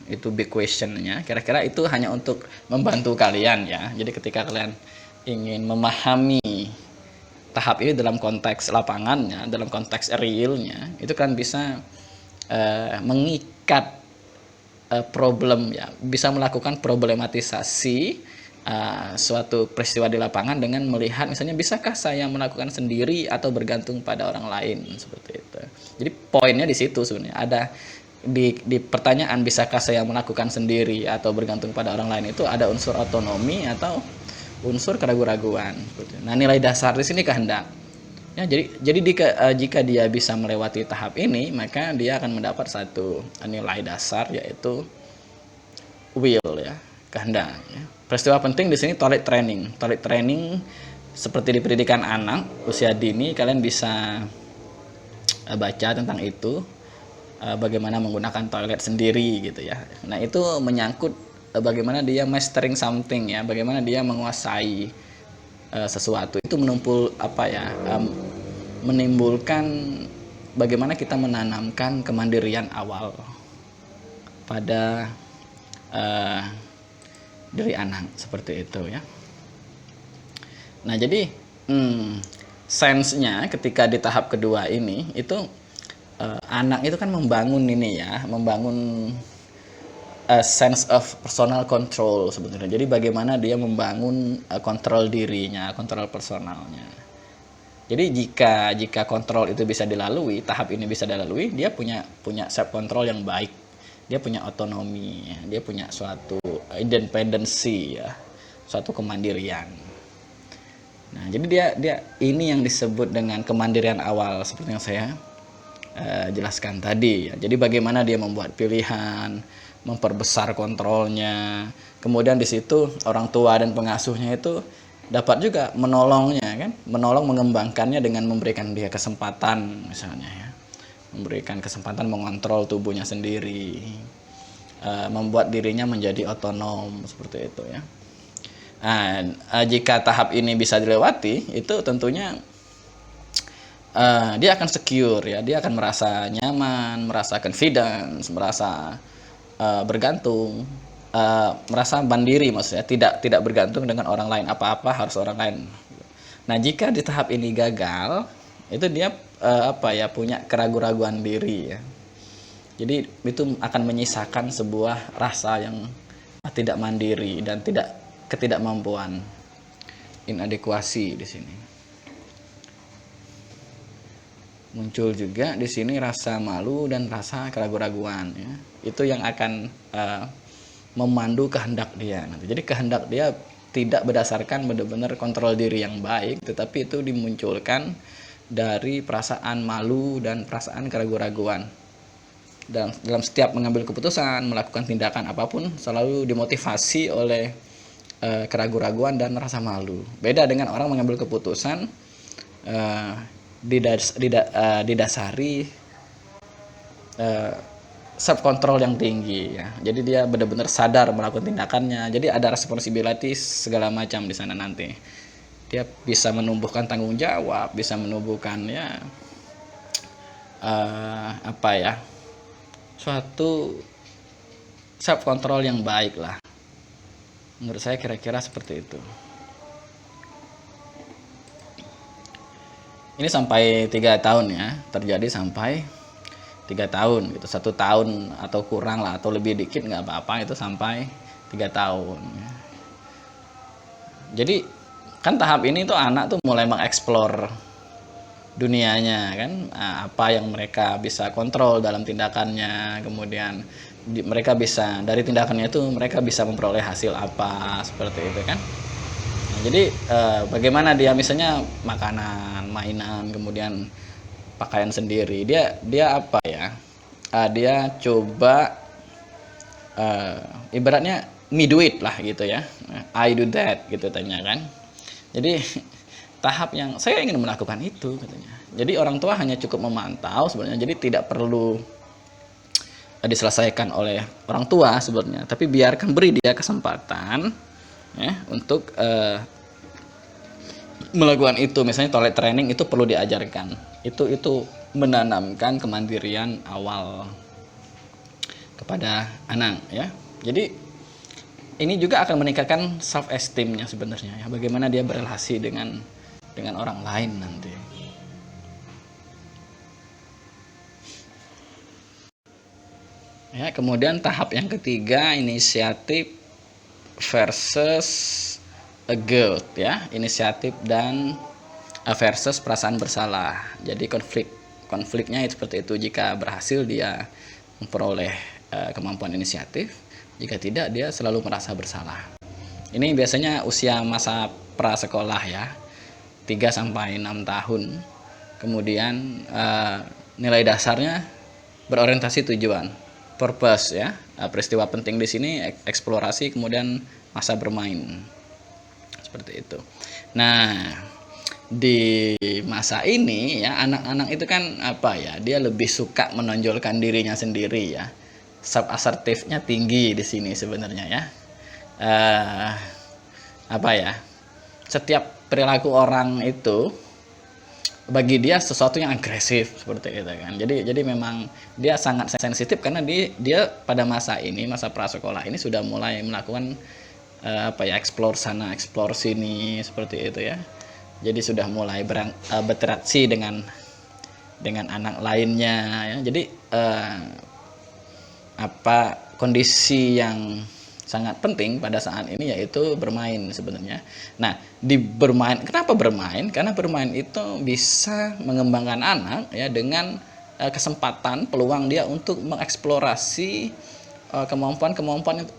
Itu big questionnya. Kira-kira itu hanya untuk membantu kalian ya. Jadi ketika kalian ingin memahami tahap ini dalam konteks lapangannya, dalam konteks realnya, itu kan bisa mengikat problem ya, bisa melakukan problematisasi suatu peristiwa di lapangan dengan melihat misalnya bisakah saya melakukan sendiri atau bergantung pada orang lain, seperti itu. Jadi poinnya di situ sebenarnya ada di pertanyaan bisakah saya melakukan sendiri atau bergantung pada orang lain, itu ada unsur otonomi atau unsur keraguan-raguan. Nah, nilai dasar di sini kehendak. Ya, jadi jika dia bisa melewati tahap ini, maka dia akan mendapat satu nilai dasar, yaitu will ya, kehendak. Ya. Peristiwa penting di sini toilet training. Toilet training seperti di pendidikan anak usia dini, kalian bisa baca tentang itu, bagaimana menggunakan toilet sendiri gitu ya. Nah, itu menyangkut bagaimana dia mastering something ya, bagaimana dia menguasai sesuatu. Itu menimbulkan bagaimana kita menanamkan kemandirian awal pada diri anak, seperti itu ya. Nah, jadi sense-nya ketika di tahap kedua ini itu anak itu kan membangun ini ya, membangun a sense of personal control sebetulnya. Jadi bagaimana dia membangun kontrol dirinya, kontrol personalnya. Jadi jika kontrol itu bisa dilalui, tahap ini bisa dilalui, dia punya self control yang baik. Dia punya otonomi, ya. Dia punya suatu independensi ya, suatu kemandirian. Nah, jadi dia ini yang disebut dengan kemandirian awal seperti yang saya jelaskan tadi ya. Jadi bagaimana dia membuat pilihan, memperbesar kontrolnya. Kemudian di situ orang tua dan pengasuhnya itu dapat juga menolongnya kan, mengembangkannya dengan memberikan dia kesempatan misalnya ya. Memberikan kesempatan mengontrol tubuhnya sendiri. Membuat dirinya menjadi otonom seperti itu ya. Nah, jika tahap ini bisa dilewati, itu tentunya dia akan secure ya, dia akan merasa nyaman, merasa confidence, merasa bergantung, merasa mandiri, maksudnya tidak bergantung dengan orang lain, apa-apa harus orang lain. Nah, jika di tahap ini gagal, itu dia punya keraguan-raguan diri ya. Jadi itu akan menyisakan sebuah rasa yang tidak mandiri dan ketidakmampuan, inadequacy di sini. Muncul juga di sini rasa malu dan rasa keraguan-raguan ya. Itu yang akan memandu kehendak dia nanti. Jadi kehendak dia tidak berdasarkan benar-benar kontrol diri yang baik, tetapi itu dimunculkan dari perasaan malu dan perasaan keraguan-raguan. Dalam setiap mengambil keputusan, melakukan tindakan apapun selalu dimotivasi oleh keraguan-raguan dan rasa malu. Beda dengan orang mengambil keputusan didasari self control yang tinggi ya. Jadi dia benar-benar sadar melakukan tindakannya. Jadi ada responsibility segala macam di sana nanti. Dia bisa menumbuhkan tanggung jawab, bisa menumbuhkan ya suatu self control yang baik lah. Menurut saya kira-kira seperti itu. Ini sampai 3 tahun ya, terjadi sampai 3 tahun gitu. 1 tahun atau kurang lah, atau lebih dikit nggak apa-apa, itu sampai 3 tahun. Jadi kan tahap ini tuh anak tuh mulai mengeksplor dunianya kan, apa yang mereka bisa kontrol dalam tindakannya, kemudian mereka bisa dari tindakannya itu mereka bisa memperoleh hasil apa, seperti itu kan. Nah, jadi bagaimana dia misalnya makanan, mainan, kemudian pakaian sendiri, dia dia coba ibaratnya me do it lah gitu ya, I do that gitu tanya kan. Jadi tahap yang saya ingin melakukan itu katanya. Jadi orang tua hanya cukup memantau sebenarnya, jadi tidak perlu diselesaikan oleh orang tua sebenarnya, tapi beri dia kesempatan ya untuk melakukan itu, misalnya toilet training itu perlu diajarkan. Itu menanamkan kemandirian awal kepada anak ya. Jadi ini juga akan meningkatkan self esteemnya sebenarnya ya, bagaimana dia berrelasi dengan orang lain nanti. Ya, kemudian tahap yang ketiga, inisiatif versus guilt ya, inisiatif dan versus perasaan bersalah. Jadi konfliknya seperti itu. Jika berhasil dia memperoleh kemampuan inisiatif, jika tidak dia selalu merasa bersalah. Ini biasanya usia masa prasekolah ya, 3 sampai 6 tahun. Kemudian nilai dasarnya berorientasi tujuan, purpose ya. Peristiwa penting di sini eksplorasi, kemudian masa bermain. Seperti itu. Nah, di masa ini ya, anak-anak itu kan apa ya, dia lebih suka menonjolkan dirinya sendiri ya, self assertifnya tinggi di sini sebenarnya ya. Apa ya, setiap perilaku orang itu bagi dia sesuatu yang agresif seperti itu kan. Jadi memang dia sangat sensitif karena dia pada masa ini, masa prasekolah ini sudah mulai melakukan apa ya, explore sana explore sini seperti itu ya. Jadi sudah mulai berinteraksi dengan anak lainnya ya. Jadi apa, kondisi yang sangat penting pada saat ini yaitu bermain sebenarnya. Nah, kenapa bermain? Karena bermain itu bisa mengembangkan anak ya, dengan kesempatan peluang dia untuk mengeksplorasi kemampuan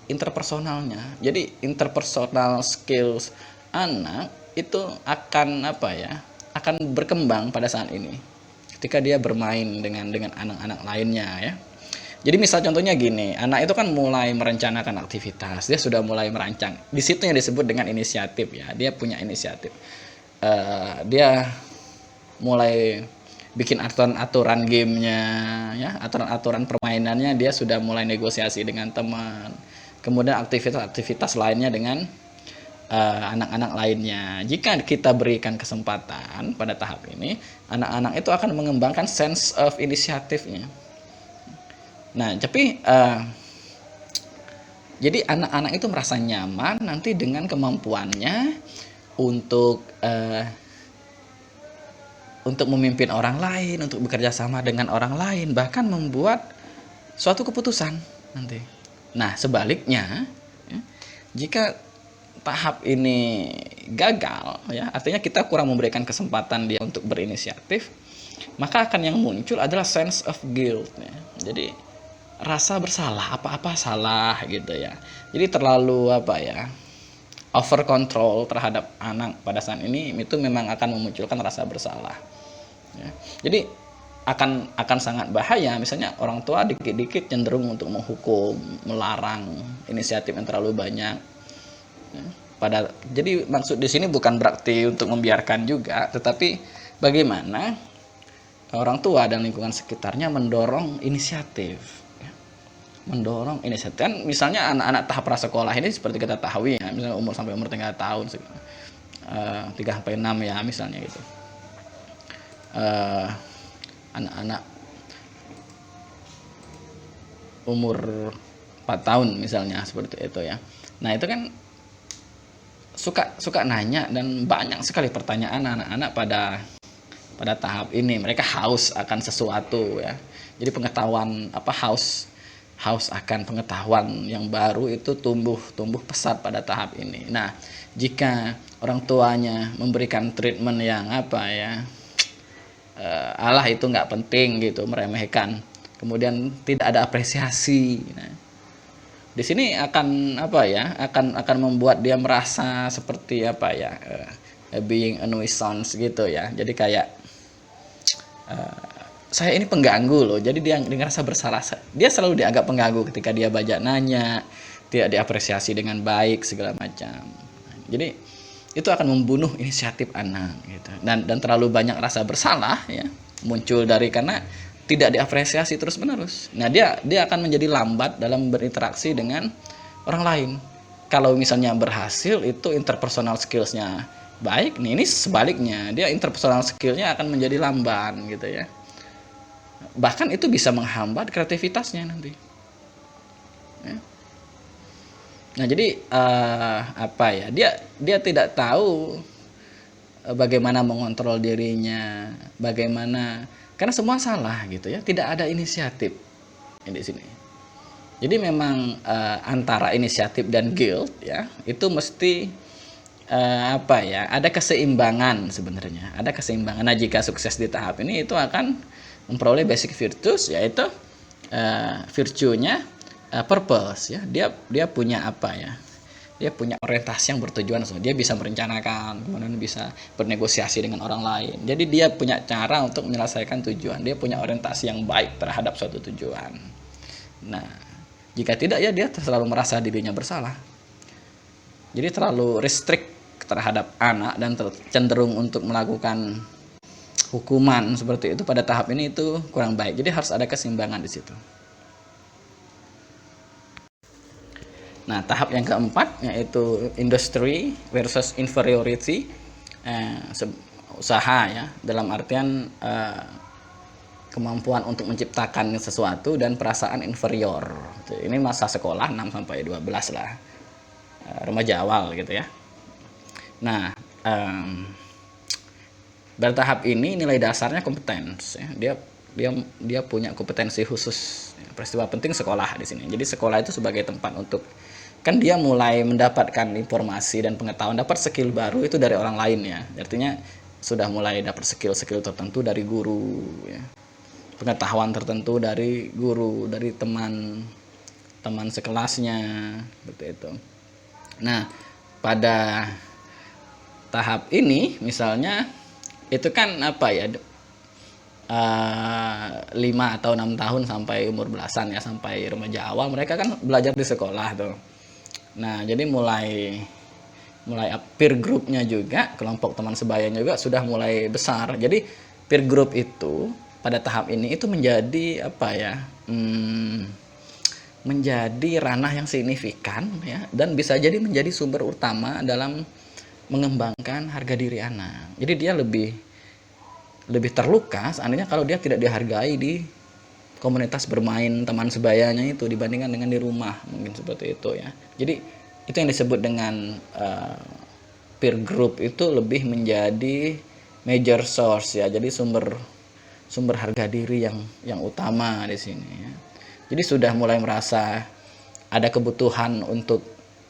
interpersonalnya. Jadi interpersonal skills anak itu akan apa ya, akan berkembang pada saat ini ketika dia bermain dengan anak-anak lainnya ya. Jadi misal contohnya gini, anak itu kan mulai merencanakan aktivitas, dia sudah mulai merancang. Di situ yang disebut dengan inisiatif ya, dia punya inisiatif. Dia mulai bikin aturan gamenya ya, aturan permainannya dia sudah mulai negosiasi dengan teman. Kemudian aktivitas lainnya dengan anak-anak lainnya. Jika kita berikan kesempatan pada tahap ini, anak-anak itu akan mengembangkan sense of inisiatifnya. Nah, tapi jadi anak-anak itu merasa nyaman nanti dengan kemampuannya untuk memimpin orang lain, untuk bekerja sama dengan orang lain, bahkan membuat suatu keputusan nanti. Nah, sebaliknya, ya, jika tahap ini gagal, ya, artinya kita kurang memberikan kesempatan dia untuk berinisiatif, maka akan yang muncul adalah sense of guilt. Ya. Jadi rasa bersalah, apa-apa salah gitu ya. Jadi terlalu apa ya, over control terhadap anak pada saat ini itu memang akan memunculkan rasa bersalah. Ya. Jadi akan sangat bahaya, misalnya orang tua dikit-dikit cenderung untuk menghukum, melarang inisiatif yang terlalu banyak. Ya. Jadi maksud di sini bukan berarti untuk membiarkan juga, tetapi bagaimana orang tua dan lingkungan sekitarnya mendorong inisiatif. Mendorong inisiatif. Kan misalnya anak-anak tahap prasekolah ini seperti kita tahu ya, misalnya umur sampai umur 3 tahun, 3 sampai 6 ya misalnya gitu. Anak-anak umur 4 tahun misalnya seperti itu ya. Nah, itu kan suka nanya dan banyak sekali pertanyaan anak-anak pada tahap ini. Mereka haus akan sesuatu ya. Jadi pengetahuan haus akan pengetahuan yang baru itu tumbuh pesat pada tahap ini. Nah, jika orang tuanya memberikan treatment yang apa ya, Allah itu nggak penting gitu, meremehkan, kemudian tidak ada apresiasi. Nah, di sini akan apa ya, akan membuat dia merasa seperti apa ya, being a nuisance gitu ya. Jadi kayak saya ini pengganggu loh, jadi dia ngerasa bersalah. Dia selalu dianggap pengganggu ketika dia banyak nanya, tidak diapresiasi dengan baik segala macam. Jadi itu akan membunuh inisiatif anak gitu. Dan terlalu banyak rasa bersalah ya muncul karena tidak diapresiasi terus menerus. Nah, dia akan menjadi lambat dalam berinteraksi dengan orang lain. Kalau misalnya berhasil, itu interpersonal skillsnya baik nih, ini sebaliknya, dia interpersonal skill-nya akan menjadi lamban gitu ya. Bahkan itu bisa menghambat kreativitasnya nanti. Ya. Nah, jadi apa ya? Dia tidak tahu bagaimana mengontrol dirinya, bagaimana, karena semua salah gitu ya. Tidak ada inisiatif di sini. Jadi memang antara inisiatif dan guilt ya, itu mesti apa ya? Ada keseimbangan sebenarnya. Ada keseimbangan. Nah, jika sukses di tahap ini itu akan memperoleh basic virtues, yaitu virtue-nya purpose ya. Dia punya apa ya? Dia punya orientasi yang bertujuan, dia bisa merencanakan, kemudian bisa bernegosiasi dengan orang lain. Jadi dia punya cara untuk menyelesaikan tujuan, dia punya orientasi yang baik terhadap suatu tujuan. Nah, jika tidak ya dia selalu merasa dirinya bersalah. Jadi terlalu restrict terhadap anak dan cenderung untuk melakukan hukuman seperti itu pada tahap ini itu kurang baik. Jadi harus ada keseimbangan di situ. Nah, tahap yang keempat yaitu industry versus inferiority, usaha ya, dalam artian kemampuan untuk menciptakan sesuatu dan perasaan inferior. Ini masa sekolah 6 sampai 12 lah, remaja awal gitu ya. Nah, pada tahap ini nilai dasarnya kompetens ya. Dia punya kompetensi khusus. Peristiwa penting sekolah di sini. Jadi sekolah itu sebagai tempat untuk, kan dia mulai mendapatkan informasi dan pengetahuan, dapat skill baru itu dari orang lain ya. Artinya sudah mulai dapat skill-skill tertentu dari guru ya. Pengetahuan tertentu dari guru, dari teman sekelasnya seperti itu. Nah, pada tahap ini misalnya itu kan apa ya, 5 atau 6 tahun sampai umur belasan ya, sampai remaja awal mereka kan belajar di sekolah tuh. Nah, jadi mulai peer groupnya juga, kelompok teman sebayanya juga sudah mulai besar. Jadi peer group itu pada tahap ini itu menjadi apa ya, menjadi ranah yang signifikan ya, dan bisa jadi menjadi sumber utama dalam mengembangkan harga diri anak. Jadi dia lebih terluka seandainya kalau dia tidak dihargai di komunitas bermain teman sebayanya itu dibandingkan dengan di rumah, mungkin seperti itu ya. Jadi itu yang disebut dengan peer group itu lebih menjadi major source ya. Jadi sumber harga diri yang utama di sini ya. Jadi sudah mulai merasa ada kebutuhan untuk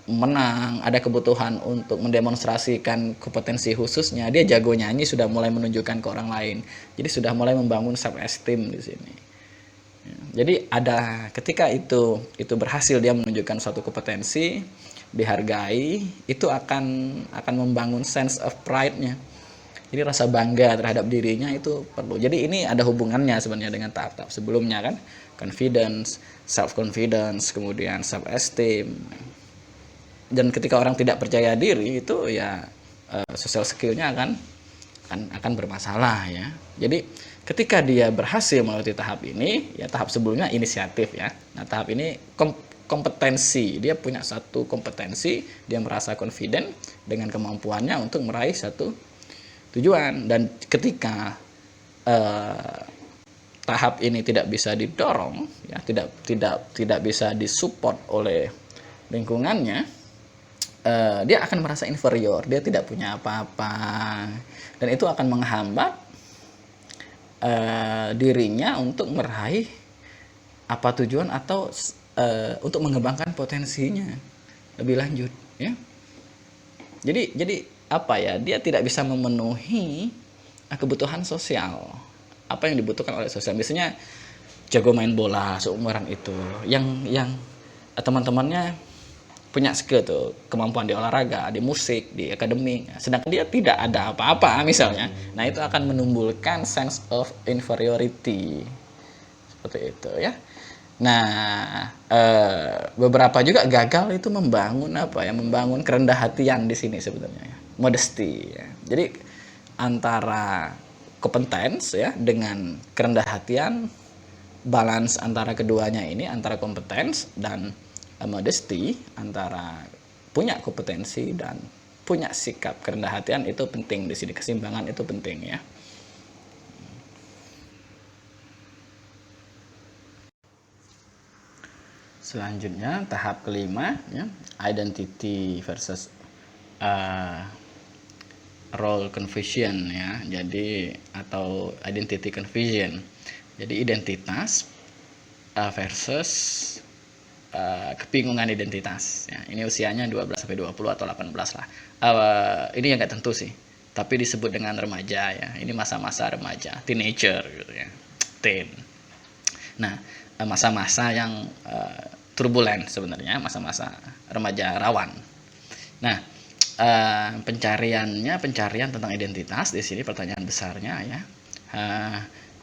menang, ada kebutuhan untuk mendemonstrasikan kompetensi khususnya. Dia jago nyanyi, sudah mulai menunjukkan ke orang lain. Jadi sudah mulai membangun self esteem di sini. Jadi ada ketika itu berhasil, dia menunjukkan suatu kompetensi, dihargai, itu akan membangun sense of pride-nya. Jadi rasa bangga terhadap dirinya itu perlu. Jadi ini ada hubungannya sebenarnya dengan tahap-tahap sebelumnya kan, confidence, self confidence, kemudian self esteem. Dan ketika orang tidak percaya diri itu ya social skill-nya akan bermasalah ya. Jadi ketika dia berhasil melalui tahap ini, ya tahap sebelumnya inisiatif ya. Nah, tahap ini kompetensi. Dia punya satu kompetensi, dia merasa confident dengan kemampuannya untuk meraih satu tujuan. Dan ketika tahap ini tidak bisa didorong ya, tidak bisa disupport oleh lingkungannya, dia akan merasa inferior, dia tidak punya apa-apa, dan itu akan menghambat dirinya untuk meraih apa tujuan atau untuk mengembangkan potensinya lebih lanjut ya. Jadi apa ya, dia tidak bisa memenuhi kebutuhan sosial, apa yang dibutuhkan oleh sosial. Misalnya jago main bola seumuran itu, yang teman-temannya punya skill tuh, kemampuan di olahraga, di musik, di akademik, sedangkan dia tidak ada apa-apa misalnya. Nah, itu akan menumbuhkan sense of inferiority seperti itu ya. Nah, beberapa juga gagal itu membangun kerendah hatian di sini sebenarnya, modesty ya. Jadi antara kompetens ya dengan kerendah hatian, balance antara keduanya ini, antara kompetens dan modesty, antara punya kompetensi dan punya sikap kerendah hatian itu penting di sini, keseimbangan itu penting ya. Selanjutnya tahap kelima ya, identity versus role confusion ya. Jadi atau identity confusion. Jadi identitas versus kebingungan identitas ya. Ini usianya 12 sampai 20 atau 18 lah. Ini yang nggak tentu sih. Tapi disebut dengan remaja ya. Ini masa-masa remaja, teenager gitu ya. Teen. Nah, masa-masa yang turbulen sebenarnya, masa-masa remaja rawan. Nah, pencarian tentang identitas di sini pertanyaan besarnya ya.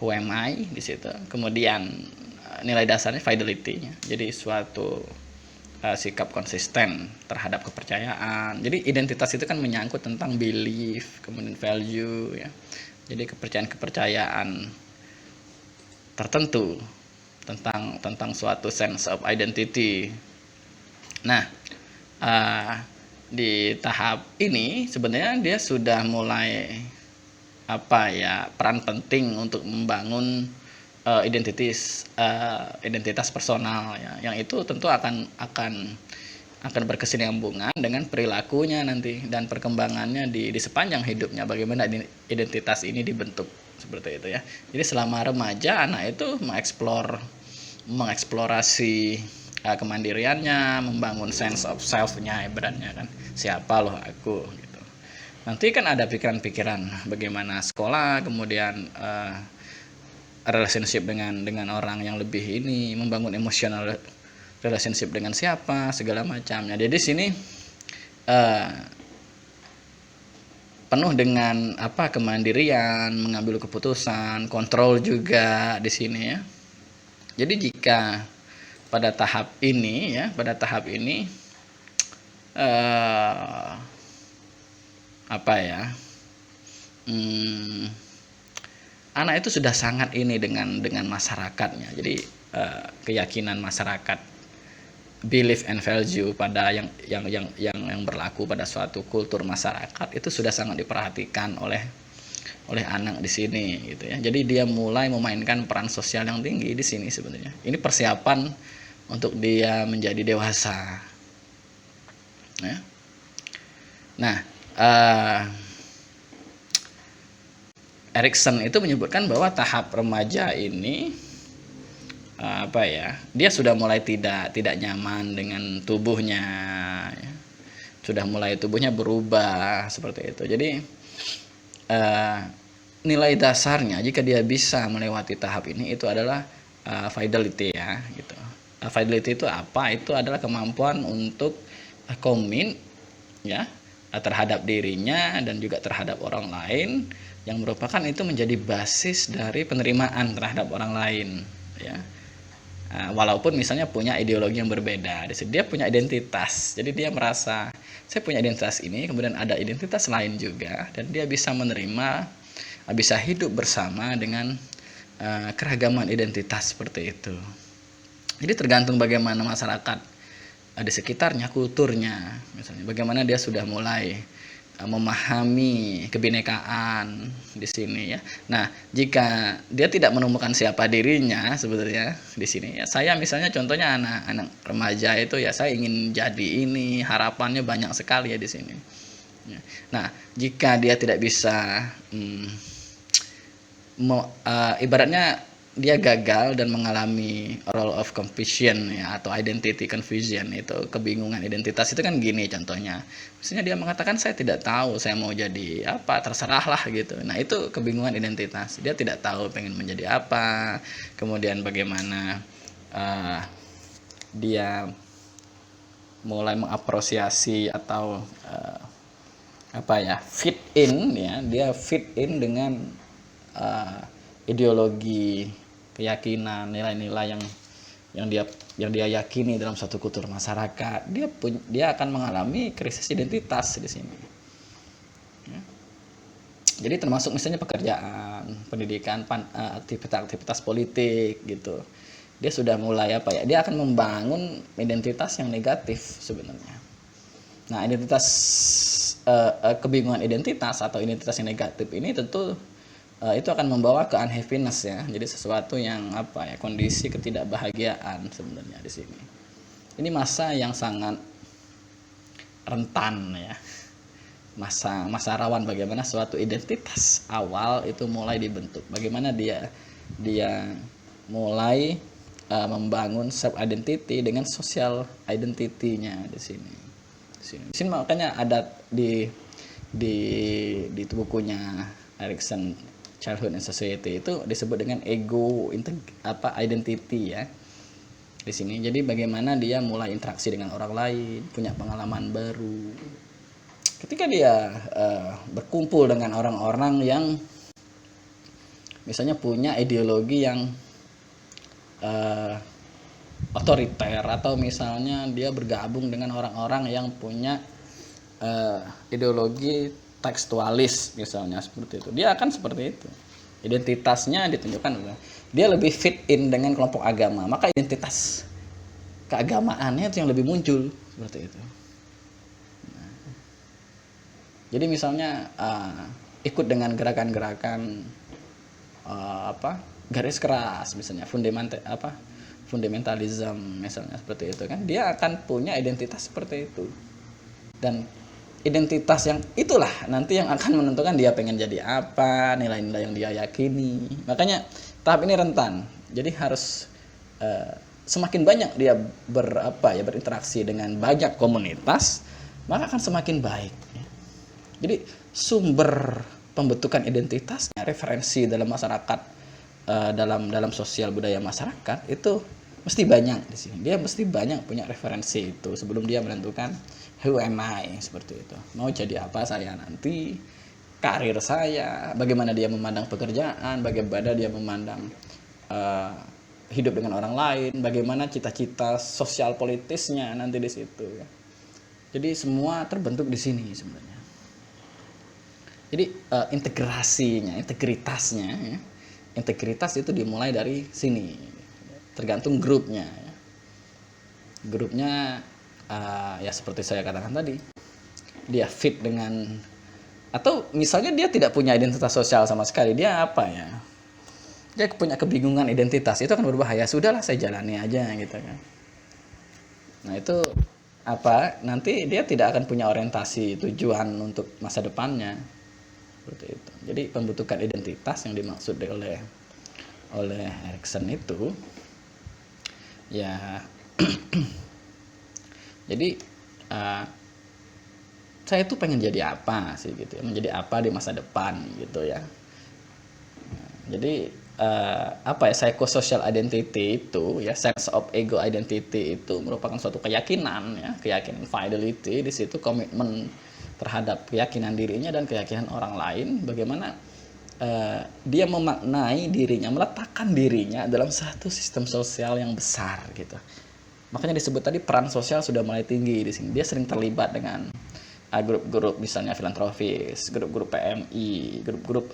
Who am I di situ. Kemudian nilai dasarnya fidelity-nya. Jadi suatu sikap konsisten terhadap kepercayaan. Jadi identitas itu kan menyangkut tentang belief, kemudian value ya. Jadi kepercayaan tertentu tentang suatu sense of identity. Nah, di tahap ini sebenarnya dia sudah mulai peran penting untuk membangun identitas personal ya, yang itu tentu akan berkesinambungan dengan perilakunya nanti dan perkembangannya di sepanjang hidupnya, bagaimana identitas ini dibentuk seperti itu ya. Jadi selama remaja anak itu mengeksplorasi kemandiriannya, membangun sense of self-nya ibaratnya kan, siapa loh aku gitu. Nanti kan ada pikiran-pikiran bagaimana sekolah, kemudian relationship dengan orang yang lebih ini, membangun emosional relationship dengan siapa, segala macamnya. Jadi di sini penuh dengan kemandirian, mengambil keputusan, kontrol juga di sini ya. Jadi jika pada tahap ini anak itu sudah sangat ini dengan masyarakatnya. Jadi keyakinan masyarakat, belief and value pada yang berlaku pada suatu kultur masyarakat itu sudah sangat diperhatikan oleh anak di sini gitu ya. Jadi dia mulai memainkan peran sosial yang tinggi di sini sebenarnya. Ini persiapan untuk dia menjadi dewasa. Ya. Nah, Erikson itu menyebutkan bahwa tahap remaja ini dia sudah mulai tidak nyaman dengan tubuhnya ya. Sudah mulai tubuhnya berubah seperti itu. Jadi nilai dasarnya jika dia bisa melewati tahap ini itu adalah fidelity ya gitu. Fidelity itu apa? Itu adalah kemampuan untuk komit ya terhadap dirinya dan juga terhadap orang lain, yang merupakan itu menjadi basis dari penerimaan terhadap orang lain ya. Walaupun misalnya punya ideologi yang berbeda, dia punya identitas. Jadi dia merasa saya punya identitas ini, kemudian ada identitas lain juga, dan dia bisa menerima, bisa hidup bersama dengan keragaman identitas seperti itu. Jadi tergantung bagaimana masyarakat di sekitarnya, kulturnya, misalnya bagaimana dia sudah mulai memahami kebinekaan di sini ya. Nah, jika dia tidak menemukan siapa dirinya sebenarnya di sini ya, saya misalnya contohnya anak remaja itu ya, saya ingin jadi ini, harapannya banyak sekali ya di sini. Nah, jika dia tidak bisa ibaratnya dia gagal dan mengalami role of confusion ya, atau identity confusion, itu kebingungan identitas itu kan gini contohnya. Misalnya dia mengatakan saya tidak tahu saya mau jadi apa, terserahlah gitu. Nah, itu kebingungan identitas. Dia tidak tahu pengen menjadi apa. Kemudian bagaimana dia mulai mengapresiasi atau fit in ya, dia fit in dengan ideologi, keyakinan, nilai-nilai yang dia yakini dalam satu kultur masyarakat. Dia akan mengalami krisis identitas di sini. Ya. Jadi termasuk misalnya pekerjaan, pendidikan, aktivitas politik gitu. Dia sudah mulai dia akan membangun identitas yang negatif sebenarnya. Nah, kebingungan identitas atau identitas yang negatif ini tentu itu akan membawa ke unhappiness ya. Jadi sesuatu yang kondisi ketidakbahagiaan sebenarnya di sini. Ini masa yang sangat rentan ya. Masa rawan bagaimana suatu identitas awal itu mulai dibentuk. Bagaimana dia mulai membangun self identity dengan social identity-nya di sini. Di sini makanya ada di bukunya Erikson Childhood and Society itu disebut dengan ego identity ya di sini. Jadi bagaimana dia mulai interaksi dengan orang lain, punya pengalaman baru. Ketika dia berkumpul dengan orang-orang yang misalnya punya ideologi yang otoriter, atau misalnya dia bergabung dengan orang-orang yang punya ideologi tekstualis misalnya seperti itu, dia akan seperti itu. Identitasnya ditunjukkan, dia lebih fit in dengan kelompok agama, maka identitas keagamaannya itu yang lebih muncul seperti itu. Nah, jadi misalnya ikut dengan gerakan-gerakan garis keras misalnya, fundamentalism misalnya seperti itu kan, dia akan punya identitas seperti itu. Dan identitas yang itulah nanti yang akan menentukan dia pengen jadi apa, nilai-nilai yang dia yakini. Makanya tahap ini rentan. Jadi harus semakin banyak dia berinteraksi dengan banyak komunitas, maka akan semakin baik. Jadi sumber pembentukan identitasnya, referensi dalam masyarakat, dalam sosial budaya masyarakat itu mesti banyak di sini. Dia mesti banyak punya referensi itu sebelum dia menentukan who am I, seperti itu. Mau jadi apa saya nanti, karir saya, bagaimana dia memandang pekerjaan, bagaimana dia memandang hidup dengan orang lain, bagaimana cita-cita sosial politisnya nanti di situ ya. Jadi semua terbentuk di sini sebenarnya. Jadi integritasnya ya. Integritas itu dimulai dari sini, tergantung grupnya ya. Grupnya ya seperti saya katakan tadi, dia fit dengan, atau misalnya dia tidak punya identitas sosial sama sekali, dia dia punya kebingungan identitas, itu akan berbahaya. Sudahlah saya jalani aja gitu kan. Nah itu nanti dia tidak akan punya orientasi tujuan untuk masa depannya seperti itu. Jadi pembentukan identitas yang dimaksud oleh Erikson itu ya jadi saya tuh pengen jadi apa sih gitu ya, menjadi apa di masa depan gitu ya. Jadi psychosocial identity itu ya, sense of ego identity itu merupakan suatu keyakinan ya, keyakinan fidelity, di situ komitmen terhadap keyakinan dirinya dan keyakinan orang lain, bagaimana dia memaknai dirinya, meletakkan dirinya dalam satu sistem sosial yang besar gitu. Makanya disebut tadi peran sosial sudah mulai tinggi di sini. Dia sering terlibat dengan grup-grup misalnya filantropis, grup-grup PMI, grup-grup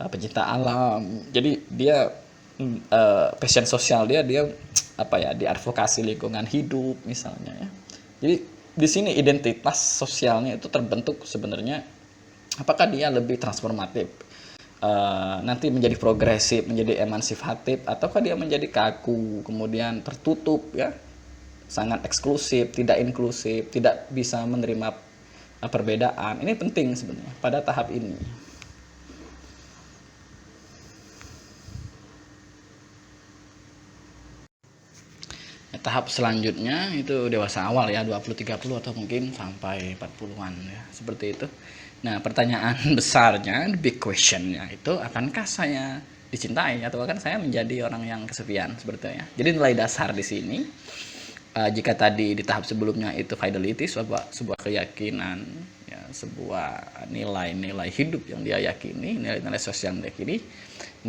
pencinta alam. Jadi dia passion sosial dia di advokasi lingkungan hidup misalnya ya. Jadi di sini identitas sosialnya itu terbentuk sebenarnya, apakah dia lebih transformatif, nanti menjadi progresif, menjadi emansipatif, ataukah dia menjadi kaku, kemudian tertutup ya, sangat eksklusif, tidak inklusif, tidak bisa menerima perbedaan. Ini penting sebenarnya pada tahap ini. Tahap selanjutnya itu dewasa awal ya, 20-30 atau mungkin sampai 40-an ya, seperti itu. Nah, pertanyaan besarnya, the big question-nya itu, akankah saya dicintai atau akan saya menjadi orang yang kesepian seperti ya. Jadi nilai dasar di sini, jika tadi di tahap sebelumnya itu fidelity, sebuah keyakinan ya, sebuah nilai-nilai hidup yang dia yakini, nilai-nilai sosial yang dia yakini.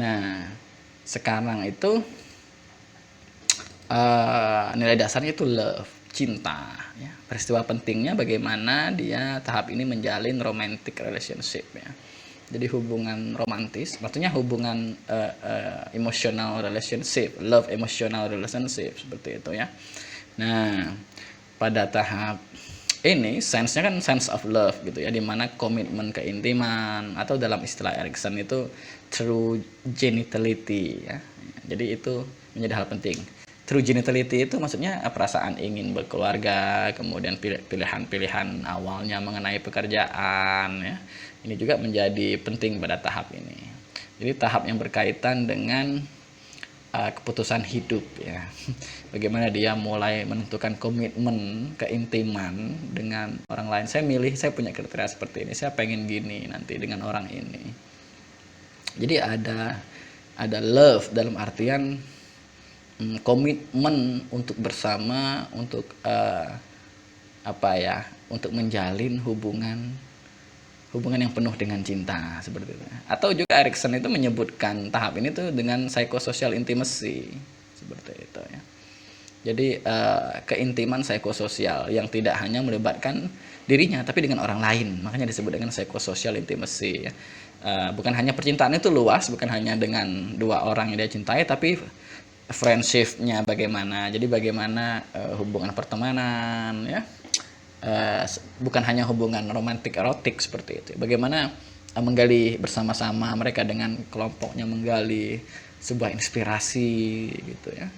Nah, sekarang itu nilai dasarnya itu love, cinta ya. Peristiwa pentingnya bagaimana dia tahap ini menjalin romantic relationship ya. Jadi hubungan romantis, maksudnya hubungan emotional relationship, love emotional relationship seperti itu ya. Nah, pada tahap ini sense-nya kan sense of love gitu ya, dimana komitmen keintiman atau dalam istilah Erikson itu true genitality ya. Jadi itu menjadi hal penting. True genitality itu maksudnya perasaan ingin berkeluarga, kemudian pilihan-pilihan awalnya mengenai pekerjaan ya. Ini juga menjadi penting pada tahap ini. Jadi tahap yang berkaitan dengan keputusan hidup ya. Bagaimana dia mulai menentukan komitmen keintiman dengan orang lain. Saya milih, saya punya kriteria seperti ini, saya pengen gini nanti dengan orang ini. Jadi ada love dalam artian komitmen untuk bersama, untuk untuk menjalin hubungan yang penuh dengan cinta seperti itu. Atau juga Erikson itu menyebutkan tahap ini tuh dengan psychosocial intimacy seperti itu ya. Jadi keintiman psikososial yang tidak hanya melibatkan dirinya tapi dengan orang lain, makanya disebut dengan psychosocial intimacy ya. Bukan hanya percintaan itu luas, bukan hanya dengan dua orang yang dia cintai, tapi friendship-nya bagaimana. Jadi bagaimana hubungan pertemanan ya. Bukan hanya hubungan romantik erotik seperti itu. Bagaimana menggali bersama-sama mereka dengan kelompoknya, menggali sebuah inspirasi gitu ya.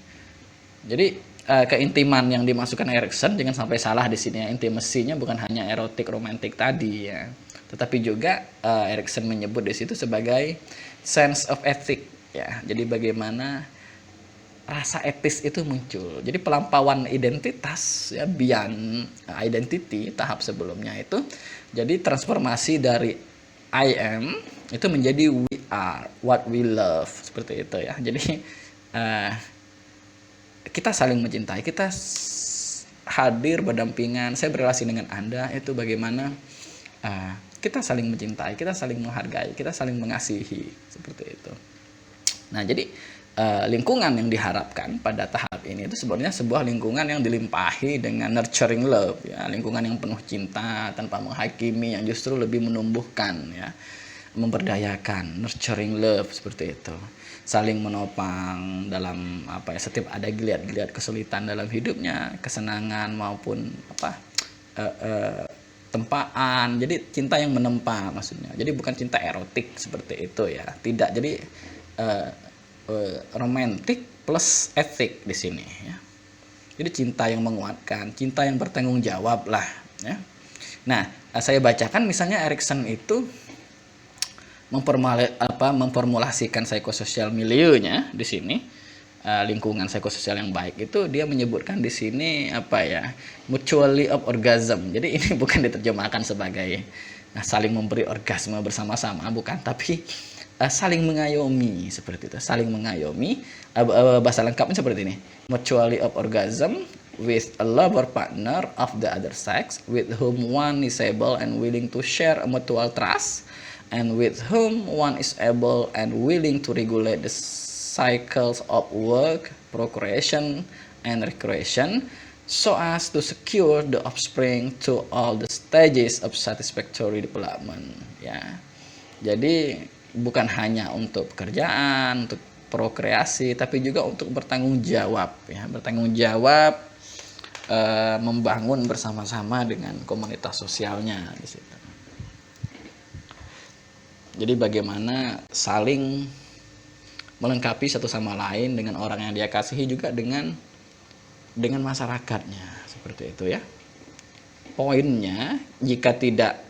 Jadi keintiman yang dimasukkan Erikson jangan sampai salah di sini ya. Intimasinya bukan hanya erotik romantik tadi ya, tetapi juga Erikson menyebut di situ sebagai sense of ethic ya. Jadi bagaimana rasa etis itu muncul. Jadi pelampauan identitas ya, beyond identity tahap sebelumnya itu. Jadi transformasi dari I am itu menjadi we are, what we love seperti itu ya. Jadi kita saling mencintai, kita hadir berdampingan, saya berrelasi dengan Anda itu bagaimana kita saling mencintai, kita saling menghargai, kita saling mengasihi seperti itu. Nah, jadi lingkungan yang diharapkan pada tahap ini itu sebenarnya sebuah lingkungan yang dilimpahi dengan nurturing love ya, lingkungan yang penuh cinta tanpa menghakimi, yang justru lebih menumbuhkan ya, memberdayakan, nurturing love seperti itu, saling menopang dalam setiap ada geliat-geliat kesulitan dalam hidupnya, kesenangan maupun tempaan. Jadi cinta yang menempa maksudnya. Jadi bukan cinta erotik seperti itu ya, tidak. Jadi romantik plus etik di sini ya. Jadi cinta yang menguatkan, cinta yang bertanggung jawab lah ya. Nah, saya bacakan misalnya Erikson itu memformulasikan psikososial milieunya di sini, lingkungan psikososial yang baik itu dia menyebutkan di sini mutually of orgasm. Jadi ini bukan diterjemahkan sebagai saling memberi orgasme bersama-sama, bukan, tapi saling mengayomi seperti itu, saling mengayomi. Bahasa lengkapnya seperti ini: mutually of orgasm with a lover partner of the other sex with whom one is able and willing to share a mutual trust and with whom one is able and willing to regulate the cycles of work, procreation and recreation so as to secure the offspring to all the stages of satisfactory development ya. Jadi bukan hanya untuk pekerjaan, untuk prokreasi, tapi juga untuk bertanggung jawab ya, bertanggung jawab membangun bersama-sama dengan komunitas sosialnya di situ. Jadi bagaimana saling melengkapi satu sama lain dengan orang yang dia kasihi, juga dengan masyarakatnya seperti itu ya. Poinnya, jika tidak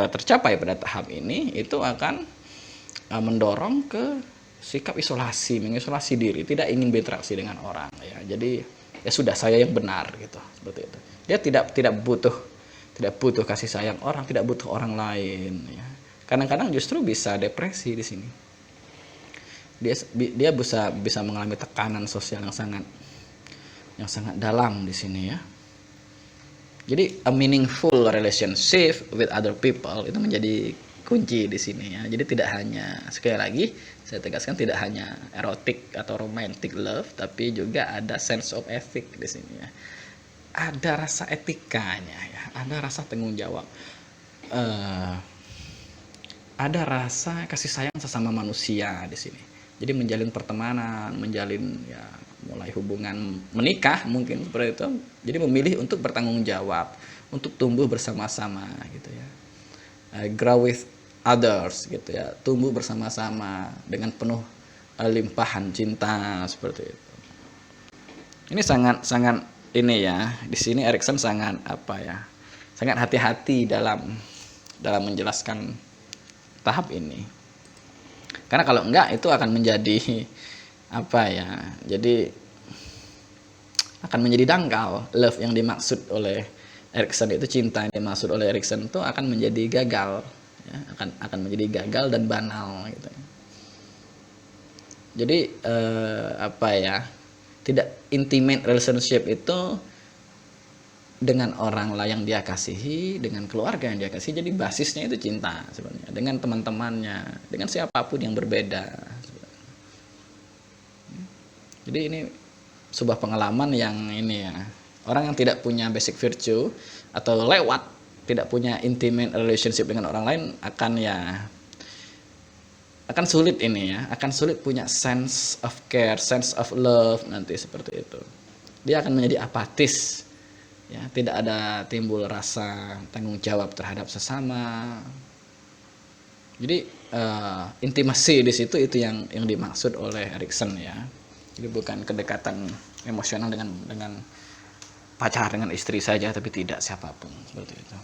tercapai pada tahap ini, itu akan mendorong ke sikap isolasi, mengisolasi diri, tidak ingin berinteraksi dengan orang ya. Jadi ya sudah, saya yang benar gitu, seperti itu. Dia tidak butuh kasih sayang orang, tidak butuh orang lain ya. Kadang-kadang justru bisa depresi di sini. Dia bisa mengalami tekanan sosial yang sangat dalam di sini ya. Jadi a meaningful relationship with other people itu menjadi kunci di sini ya. Jadi tidak hanya, sekali lagi saya tegaskan, tidak hanya erotic atau romantic love, tapi juga ada sense of ethic di sini ya. Ada rasa etikanya ya, ada rasa tanggung jawab, ada rasa kasih sayang sesama manusia di sini. Jadi menjalin pertemanan, menjalin ya mulai hubungan menikah mungkin seperti itu. Jadi memilih untuk bertanggung jawab, untuk tumbuh bersama-sama gitu ya. Grow with others gitu ya, tumbuh bersama-sama dengan penuh limpahan cinta seperti itu. Ini sangat ini ya, di sini Erikson sangat sangat hati-hati dalam menjelaskan tahap ini. Karena kalau enggak itu akan menjadi jadi akan menjadi dangkal. Love yang dimaksud oleh Erikson itu, cinta yang dimaksud oleh Erikson itu akan menjadi gagal ya, akan menjadi gagal dan banal gitu. Jadi tidak intimate relationship itu dengan orang lah yang dia kasihi, dengan keluarga yang dia kasihi. Jadi basisnya itu cinta sebenarnya, dengan teman-temannya, dengan siapapun yang berbeda. Jadi ini sebuah pengalaman yang ini ya, orang yang tidak punya basic virtue atau tidak punya intimate relationship dengan orang lain akan sulit punya sense of care, sense of love nanti seperti itu. Dia akan menjadi apatis. Ya, tidak ada timbul rasa tanggung jawab terhadap sesama. Jadi intimasi di situ itu yang dimaksud oleh Erikson ya. Jadi bukan kedekatan emosional dengan pacar, dengan istri saja, tapi tidak siapapun seperti itu.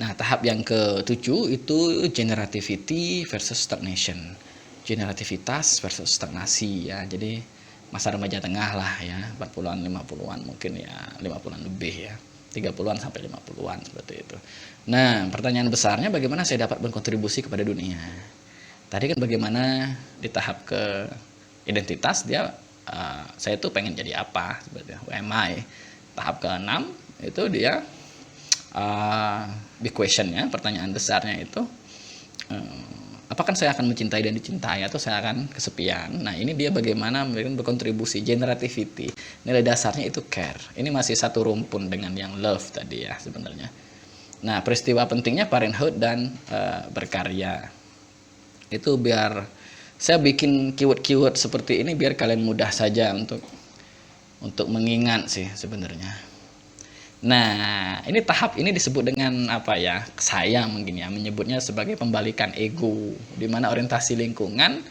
Nah, tahap yang ke-7 itu generativity versus stagnation. Generativitas versus stagnasi ya. Jadi masa remaja tengah lah ya, 40-an 50-an mungkin ya, 50-an lebih ya, 30-an sampai 50-an seperti itu. Nah, pertanyaan besarnya bagaimana saya dapat berkontribusi kepada dunia. Tadi kan bagaimana di tahap ke identitas saya tuh pengen jadi apa seperti who am I. Tahap ke-6 itu dia big question ya, pertanyaan besarnya itu apakah saya akan mencintai dan dicintai atau saya akan kesepian. Nah, ini dia bagaimana berkontribusi, generativity. Nilai dasarnya itu care. Ini masih satu rumpun dengan yang love tadi ya sebenarnya. Nah, peristiwa pentingnya parenthood dan berkarya. Itu biar saya bikin keyword-keyword seperti ini biar kalian mudah saja untuk mengingat sih sebenarnya. Nah, ini tahap ini disebut dengan saya mungkin ya menyebutnya sebagai pembalikan ego, di mana orientasi lingkungan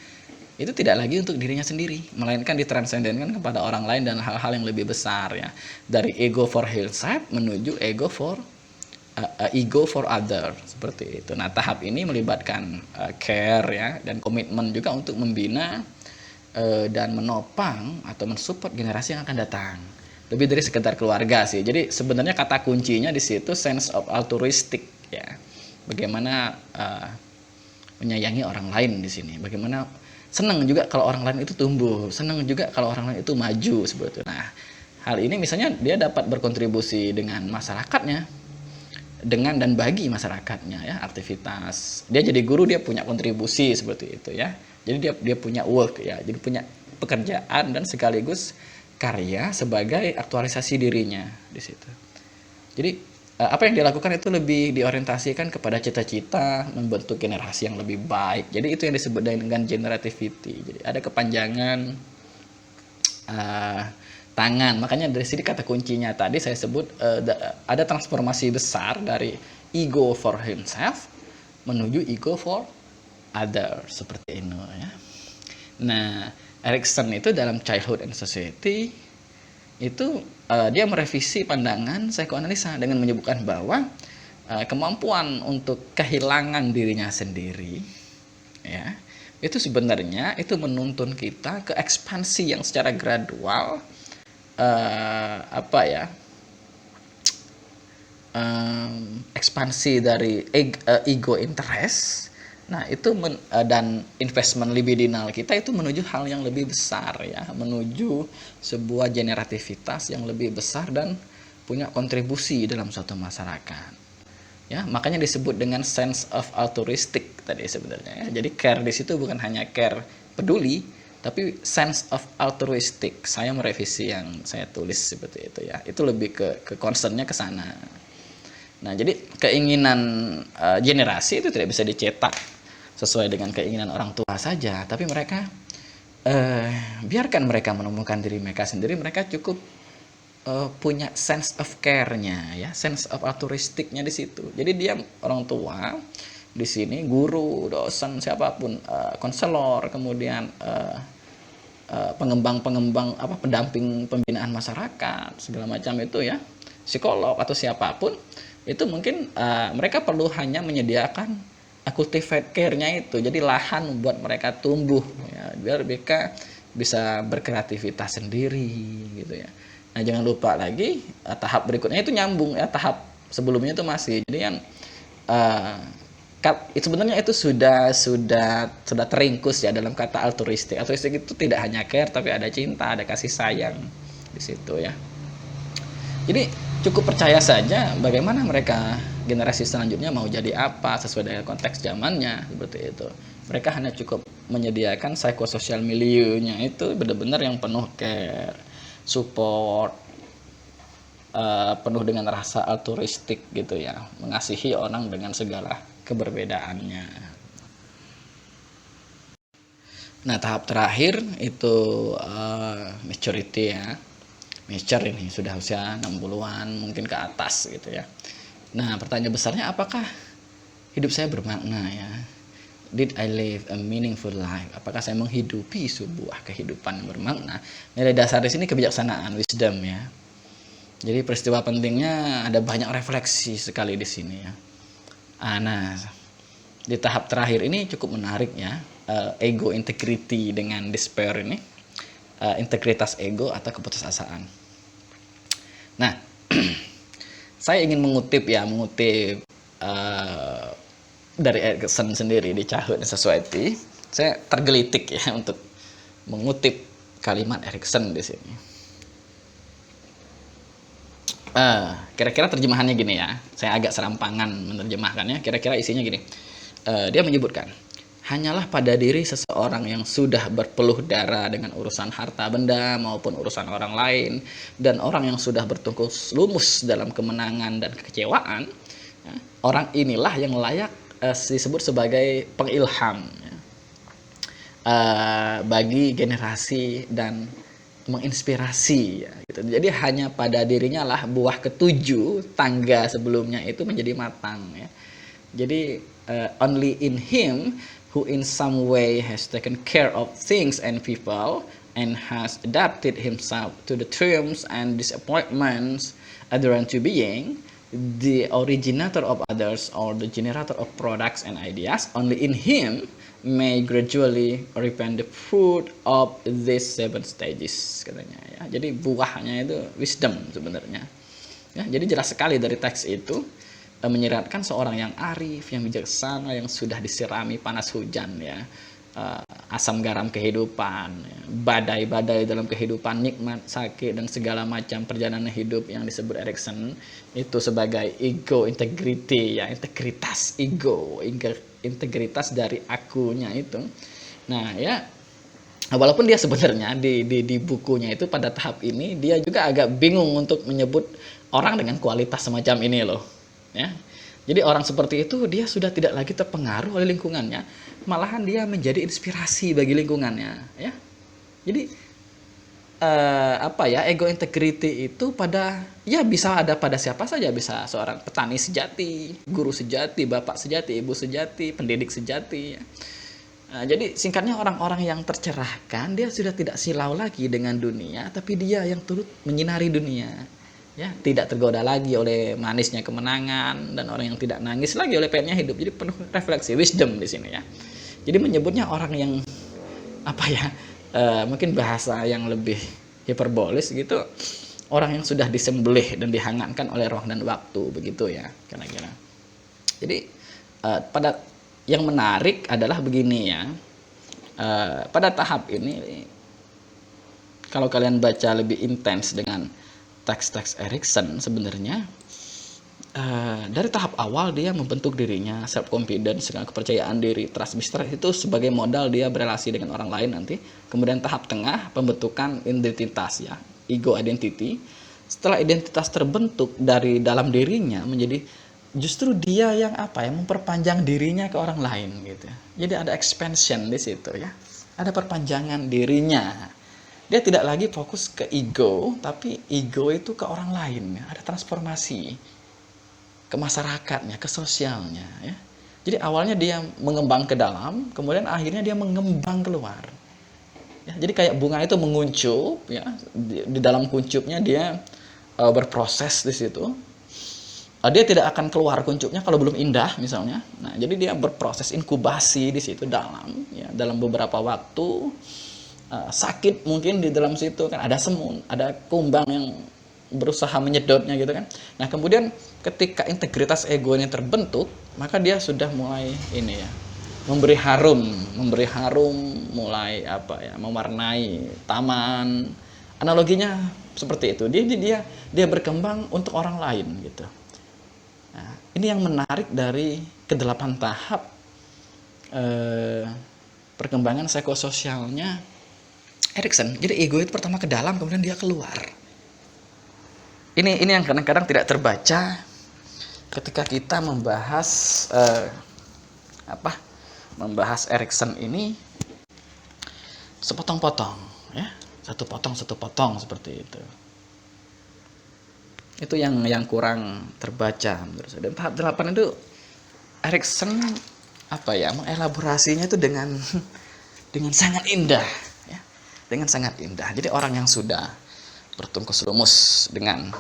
itu tidak lagi untuk dirinya sendiri, melainkan ditransendenkan kepada orang lain dan hal-hal yang lebih besar ya. Dari ego for himself menuju ego for other seperti itu. Nah, tahap ini melibatkan care ya dan komitmen juga untuk membina dan menopang atau mensupport generasi yang akan datang. Lebih dari sekedar keluarga sih. Jadi sebenarnya kata kuncinya di situ sense of altruistic ya. Bagaimana menyayangi orang lain di sini. Bagaimana senang juga kalau orang lain itu tumbuh, senang juga kalau orang lain itu maju seperti itu. Nah, hal ini misalnya dia dapat berkontribusi dengan masyarakatnya, dengan dan bagi masyarakatnya ya, aktivitas. Dia jadi guru, dia punya kontribusi seperti itu ya. Jadi dia punya work ya. Jadi punya pekerjaan dan sekaligus karya sebagai aktualisasi dirinya di situ. Jadi apa yang dilakukan itu lebih diorientasikan kepada cita-cita membentuk generasi yang lebih baik. Jadi itu yang disebut dengan generativity. Jadi ada kepanjangan tangan. Makanya dari sini kata kuncinya tadi saya sebut ada transformasi besar dari ego for himself menuju ego for other seperti ini ya. Nah, Erikson itu dalam Childhood and Society itu dia merevisi pandangan psikoanalisa dengan menyebutkan bahwa kemampuan untuk kehilangan dirinya sendiri ya, itu sebenarnya itu menuntun kita ke ekspansi yang secara gradual ekspansi dari ego interest. Nah, itu dan investment libidinal kita itu menuju hal yang lebih besar ya, menuju sebuah generativitas yang lebih besar dan punya kontribusi dalam suatu masyarakat. Ya, makanya disebut dengan sense of altruistic tadi sebenarnya ya. Jadi care di situ bukan hanya care peduli, tapi sense of altruistic. Saya merevisi yang saya tulis seperti itu ya. Itu lebih ke concernnya ke sana. Nah, jadi keinginan generasi itu tidak bisa dicetak sesuai dengan keinginan orang tua saja, tapi mereka eh, biarkan mereka menemukan diri mereka sendiri. Mereka cukup punya sense of care-nya ya, sense of altruistiknya di situ. Jadi dia orang tua di sini, guru, dosen, siapapun, konselor, kemudian pengembang-pengembang apa, pendamping pembinaan masyarakat segala macam itu ya, psikolog atau siapapun itu mungkin mereka perlu hanya menyediakan cultivate care-nya itu, jadi lahan buat mereka tumbuh ya, biar mereka bisa berkreativitas sendiri gitu ya. Nah, jangan lupa lagi tahap berikutnya itu nyambung ya, tahap sebelumnya itu masih. Jadi yang uh, sebenarnya itu sudah teringkus ya dalam kata altruistik. Altruistik itu tidak hanya care tapi ada cinta, ada kasih sayang di situ ya. Jadi cukup percaya saja bagaimana mereka generasi selanjutnya mau jadi apa sesuai dengan konteks zamannya seperti itu. Mereka hanya cukup menyediakan psikososial milieunya itu benar-benar yang penuh care, support, penuh dengan rasa altruistik gitu ya, mengasihi orang dengan segala keberbedaannya. Nah, tahap terakhir itu maturity ya. Mature ini sudah usia 60-an mungkin ke atas gitu ya. Nah, pertanyaan besarnya, apakah hidup saya bermakna ya? Did I live a meaningful life? Apakah saya menghidupi sebuah kehidupan yang bermakna? Nilai dasar di sini kebijaksanaan, wisdom ya. Jadi peristiwa pentingnya ada banyak refleksi sekali di sini ya. Nah, di tahap terakhir ini cukup menarik ya, ego integrity dengan despair ini, integritas ego atau keputusasaan. Nah, saya ingin mengutip dari Erikson sendiri di Childhood and Society. Saya tergelitik ya untuk mengutip kalimat Erikson di sini. Kira-kira terjemahannya gini ya, saya agak serampangan menerjemahkannya. Kira-kira isinya gini, dia menyebutkan, hanyalah pada diri seseorang yang sudah berpeluh darah dengan urusan harta benda maupun urusan orang lain, dan orang yang sudah bertungkus lumus dalam kemenangan dan kekecewaan, ya, orang inilah yang layak disebut sebagai pengilham ya, bagi generasi dan menginspirasi ya, gitu. Jadi hanya pada dirinya lah buah ketujuh tangga sebelumnya itu menjadi matang ya. Jadi only in him who in some way has taken care of things and people and has adapted himself to the triumphs and disappointments adherent to being the originator of others or the generator of products and ideas, only in him may gradually ripen the fruit of these 7 stages katanya ya. Jadi buahnya itu wisdom sebenarnya ya. Jadi jelas sekali dari teks itu menyiratkan seorang yang arif, yang bijaksana, yang sudah disirami panas hujan ya, asam garam kehidupan ya, badai-badai dalam kehidupan, nikmat, sakit dan segala macam perjalanan hidup yang disebut Erikson itu sebagai ego integrity ya, integritas ego, integritas dari akunya itu. Nah ya, walaupun dia sebenarnya di bukunya itu pada tahap ini dia juga agak bingung untuk menyebut orang dengan kualitas semacam ini loh ya. Jadi orang seperti itu dia sudah tidak lagi terpengaruh oleh lingkungannya, malahan dia menjadi inspirasi bagi lingkungannya ya. Jadi ego integrity itu pada ya bisa ada pada siapa saja, bisa seorang petani sejati, guru sejati, bapak sejati, ibu sejati, pendidik sejati ya. Jadi singkatnya orang-orang yang tercerahkan dia sudah tidak silau lagi dengan dunia, tapi dia yang turut menyinari dunia ya, tidak tergoda lagi oleh manisnya kemenangan, dan orang yang tidak nangis lagi oleh pahitnya hidup. Jadi penuh refleksi, wisdom di sini ya. Jadi menyebutnya orang yang mungkin bahasa yang lebih hiperbolis gitu, orang yang sudah disembelih dan dihangatkan oleh roh dan waktu begitu ya kira-kira. Jadi pada yang menarik adalah begini ya, pada tahap ini kalau kalian baca lebih intens dengan teks-teks Erikson sebenarnya dari tahap awal dia membentuk dirinya, self confidence dengan kepercayaan diri, trust mistrust itu sebagai modal dia berelasi dengan orang lain nanti. Kemudian tahap tengah pembentukan identitas ya, ego identity. Setelah identitas terbentuk dari dalam dirinya, menjadi justru dia yang memperpanjang dirinya ke orang lain gitu. Jadi ada expansion di situ ya. ada perpanjangan dirinya. Dia tidak lagi fokus ke ego, tapi ego itu ke orang lain, ya. Ada transformasi ke masyarakatnya, ke sosialnya, ya. Jadi awalnya dia mengembang ke dalam, kemudian akhirnya dia mengembang keluar. Ya, jadi kayak bunga itu menguncup, ya. Di dalam kuncupnya dia berproses di situ. Dia tidak akan keluar kuncupnya kalau belum indah misalnya. Nah, jadi dia berproses inkubasi di situ dalam, ya, dalam beberapa waktu. Sakit mungkin di dalam situ kan, ada semun, ada kumbang yang berusaha menyedotnya gitu kan. Nah, kemudian ketika integritas egonya terbentuk, maka dia sudah mulai ini ya, memberi harum, mulai apa ya, mewarnai taman. Analoginya seperti itu. Dia berkembang untuk orang lain gitu. Nah, ini yang menarik dari ke-8 tahap perkembangan psikososialnya Erikson. Jadi ego itu pertama ke dalam, kemudian dia keluar. Ini yang kadang-kadang tidak terbaca ketika kita membahas membahas Erikson ini sepotong-potong, ya, satu potong seperti itu. Itu yang kurang terbaca menurut saya. Dan tahap 8 itu Erikson mengelaborasinya itu dengan sangat indah, ya. Dengan sangat indah. Jadi orang yang sudah bertungkus lumus dengan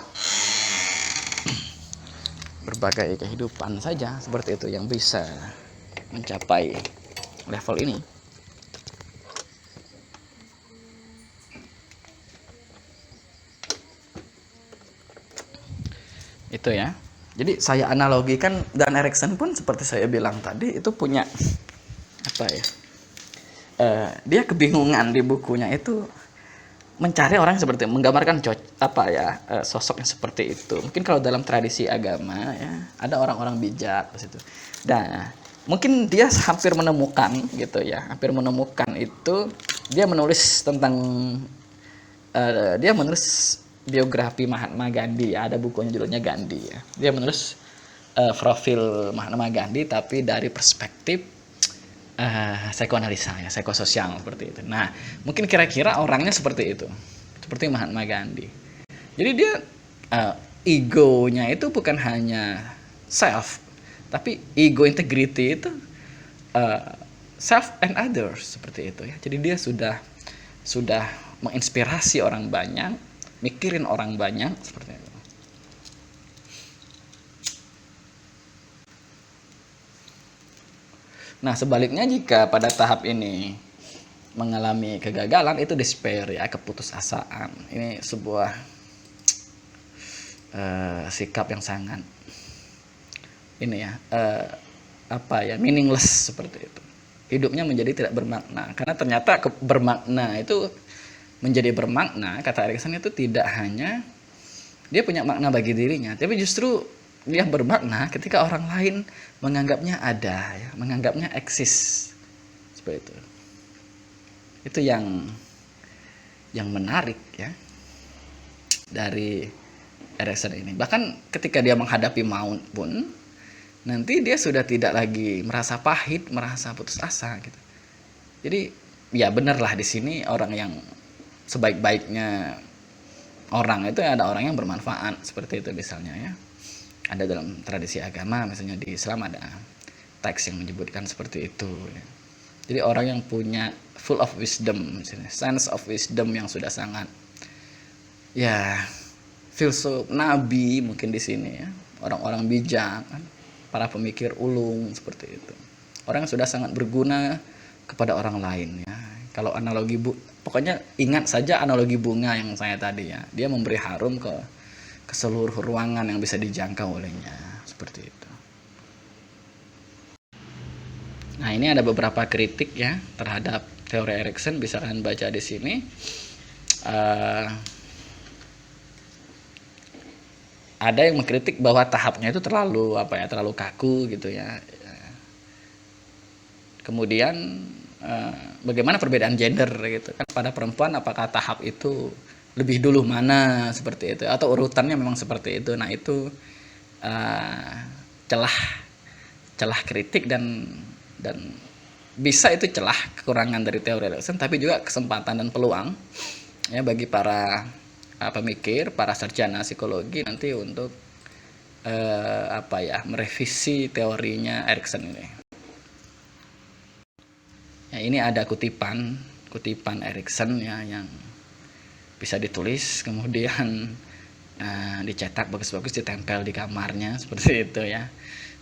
berbagai kehidupan saja seperti itu yang bisa mencapai level ini. Itu ya. Jadi saya analogikan, dan Erikson pun seperti saya bilang tadi itu punya dia kebingungan di bukunya itu mencari orang seperti itu, menggambarkan sosok yang seperti itu. Mungkin kalau dalam tradisi agama ya, ada orang-orang bijak di situ. Nah, mungkin dia hampir menemukan gitu ya, itu dia menulis tentang dia menulis biografi Mahatma Gandhi, ya, ada bukunya judulnya Gandhi ya. Dia menulis profil Mahatma Gandhi tapi dari perspektif psikoanalisa ya, psikososial seperti itu. Nah, mungkin kira-kira orangnya seperti itu. Seperti Mahatma Gandhi. Jadi dia egonya itu bukan hanya self, tapi ego integrity itu self and others seperti itu ya. Jadi dia sudah menginspirasi orang banyak, mikirin orang banyak seperti itu. Nah, sebaliknya jika pada tahap ini mengalami kegagalan, itu despair ya, keputusasaan. Ini sebuah sikap yang sangat meaningless seperti itu. Hidupnya menjadi tidak bermakna, karena ternyata bermakna itu menjadi bermakna, kata Erikson itu tidak hanya dia punya makna bagi dirinya, tapi justru dia bermakna ketika orang lain menganggapnya ada, ya, menganggapnya eksis seperti itu. Itu yang menarik ya dari Erikson ini. Bahkan ketika dia menghadapi maut pun, nanti dia sudah tidak lagi merasa pahit, merasa putus asa gitu. Jadi ya benarlah di sini orang yang sebaik-baiknya orang itu ada orang yang bermanfaat seperti itu misalnya ya. Ada dalam tradisi agama, misalnya di Islam ada teks yang menyebutkan seperti itu ya. Jadi orang yang punya full of wisdom, sense of wisdom yang sudah sangat ya, filsuf nabi mungkin di sini ya, orang-orang bijak, para pemikir ulung seperti itu. Orang yang sudah sangat berguna kepada orang lain ya. Kalau analogi pokoknya ingat saja analogi bunga yang saya tadi ya. Dia memberi harum ke seluruh ruangan yang bisa dijangkau olehnya seperti itu. Nah, ini ada beberapa kritik ya terhadap teori Erikson, bisa kalian baca di sini. Ada yang mengkritik bahwa tahapnya itu terlalu kaku gitu ya. Kemudian bagaimana perbedaan gender gitu kan, pada perempuan apakah tahap itu lebih dulu mana seperti itu, atau urutannya memang seperti itu. Nah, itu celah kritik dan bisa itu celah kekurangan dari teori Erikson, tapi juga kesempatan dan peluang ya bagi para pemikir, para sarjana psikologi nanti untuk merevisi teorinya Erikson ini. Ya, ini ada kutipan Erikson ya yang bisa ditulis kemudian dicetak bagus-bagus, ditempel di kamarnya seperti itu ya.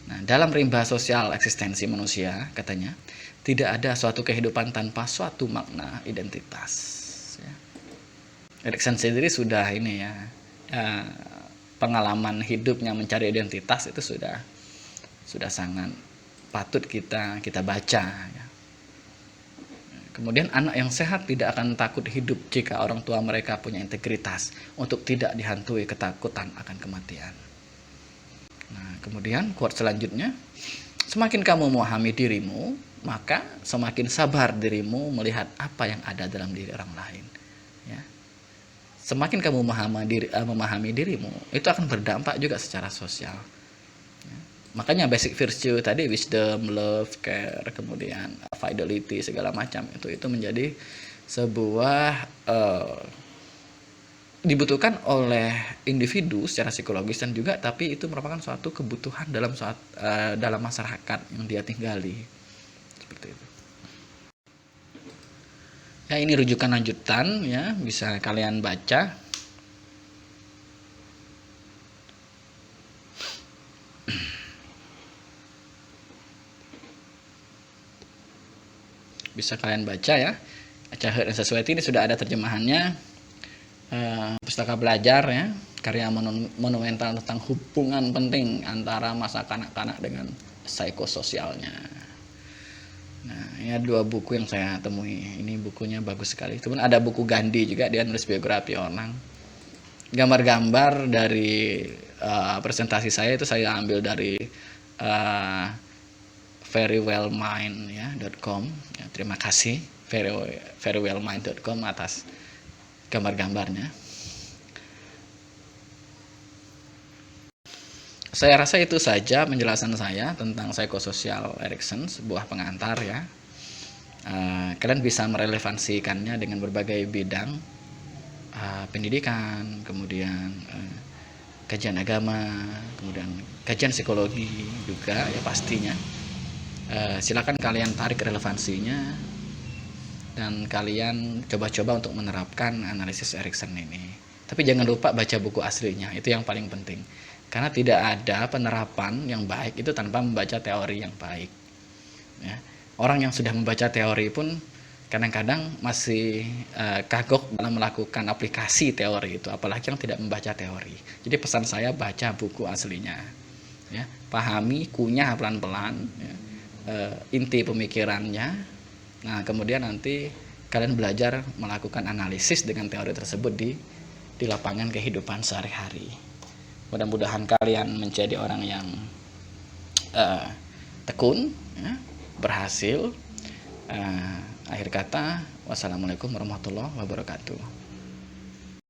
Nah, dalam rimba sosial eksistensi manusia katanya tidak ada suatu kehidupan tanpa suatu makna identitas. Ya. Erikson sendiri sudah ini ya, pengalaman hidupnya mencari identitas itu sudah sangat patut kita baca. Ya. Kemudian anak yang sehat tidak akan takut hidup jika orang tua mereka punya integritas untuk tidak dihantui ketakutan akan kematian. Nah, kemudian quote selanjutnya, semakin kamu memahami dirimu, maka semakin sabar dirimu melihat apa yang ada dalam diri orang lain. Ya. Semakin kamu memahami dirimu, itu akan berdampak juga secara sosial. Makanya basic virtue tadi, wisdom, love, care, kemudian fidelity, segala macam itu menjadi sebuah dibutuhkan oleh individu secara psikologis dan juga, tapi itu merupakan suatu kebutuhan dalam masyarakat yang dia tinggali seperti itu. Ya, ini rujukan lanjutan ya, bisa kalian baca. Bisa kalian baca ya. Cahaya dan Sesuatu ini sudah ada terjemahannya. Pustaka belajar ya, karya monumental tentang hubungan penting antara masa kanak-kanak dengan psikososialnya. Nah, ini ada 2 buku yang saya temui. Ini bukunya bagus sekali. Kemudian ada buku Gandhi juga, dia nulis biografi orang. Gambar-gambar dari presentasi saya itu saya ambil dari verywellmind.com ya, terima kasih verywellmind.com atas gambar-gambarnya. Saya rasa itu saja penjelasan saya tentang psikososial Erikson, sebuah pengantar ya. Kalian bisa merelevansikannya dengan berbagai bidang, pendidikan, kemudian kajian agama, kemudian kajian psikologi juga ya pastinya. Silakan kalian tarik relevansinya dan kalian coba-coba untuk menerapkan analisis Erikson ini. Tapi jangan lupa baca buku aslinya, itu yang paling penting. Karena tidak ada penerapan yang baik itu tanpa membaca teori yang baik. Ya. Orang yang sudah membaca teori pun kadang-kadang masih kagok dalam melakukan aplikasi teori itu, apalagi yang tidak membaca teori. Jadi pesan saya, baca buku aslinya. Ya. Pahami, kunyah pelan-pelan. Ya. Inti pemikirannya. Nah, kemudian nanti kalian belajar melakukan analisis dengan teori tersebut di lapangan kehidupan sehari-hari. Mudah-mudahan kalian menjadi orang yang tekun, ya, berhasil. Akhir kata, wassalamualaikum warahmatullahi wabarakatuh.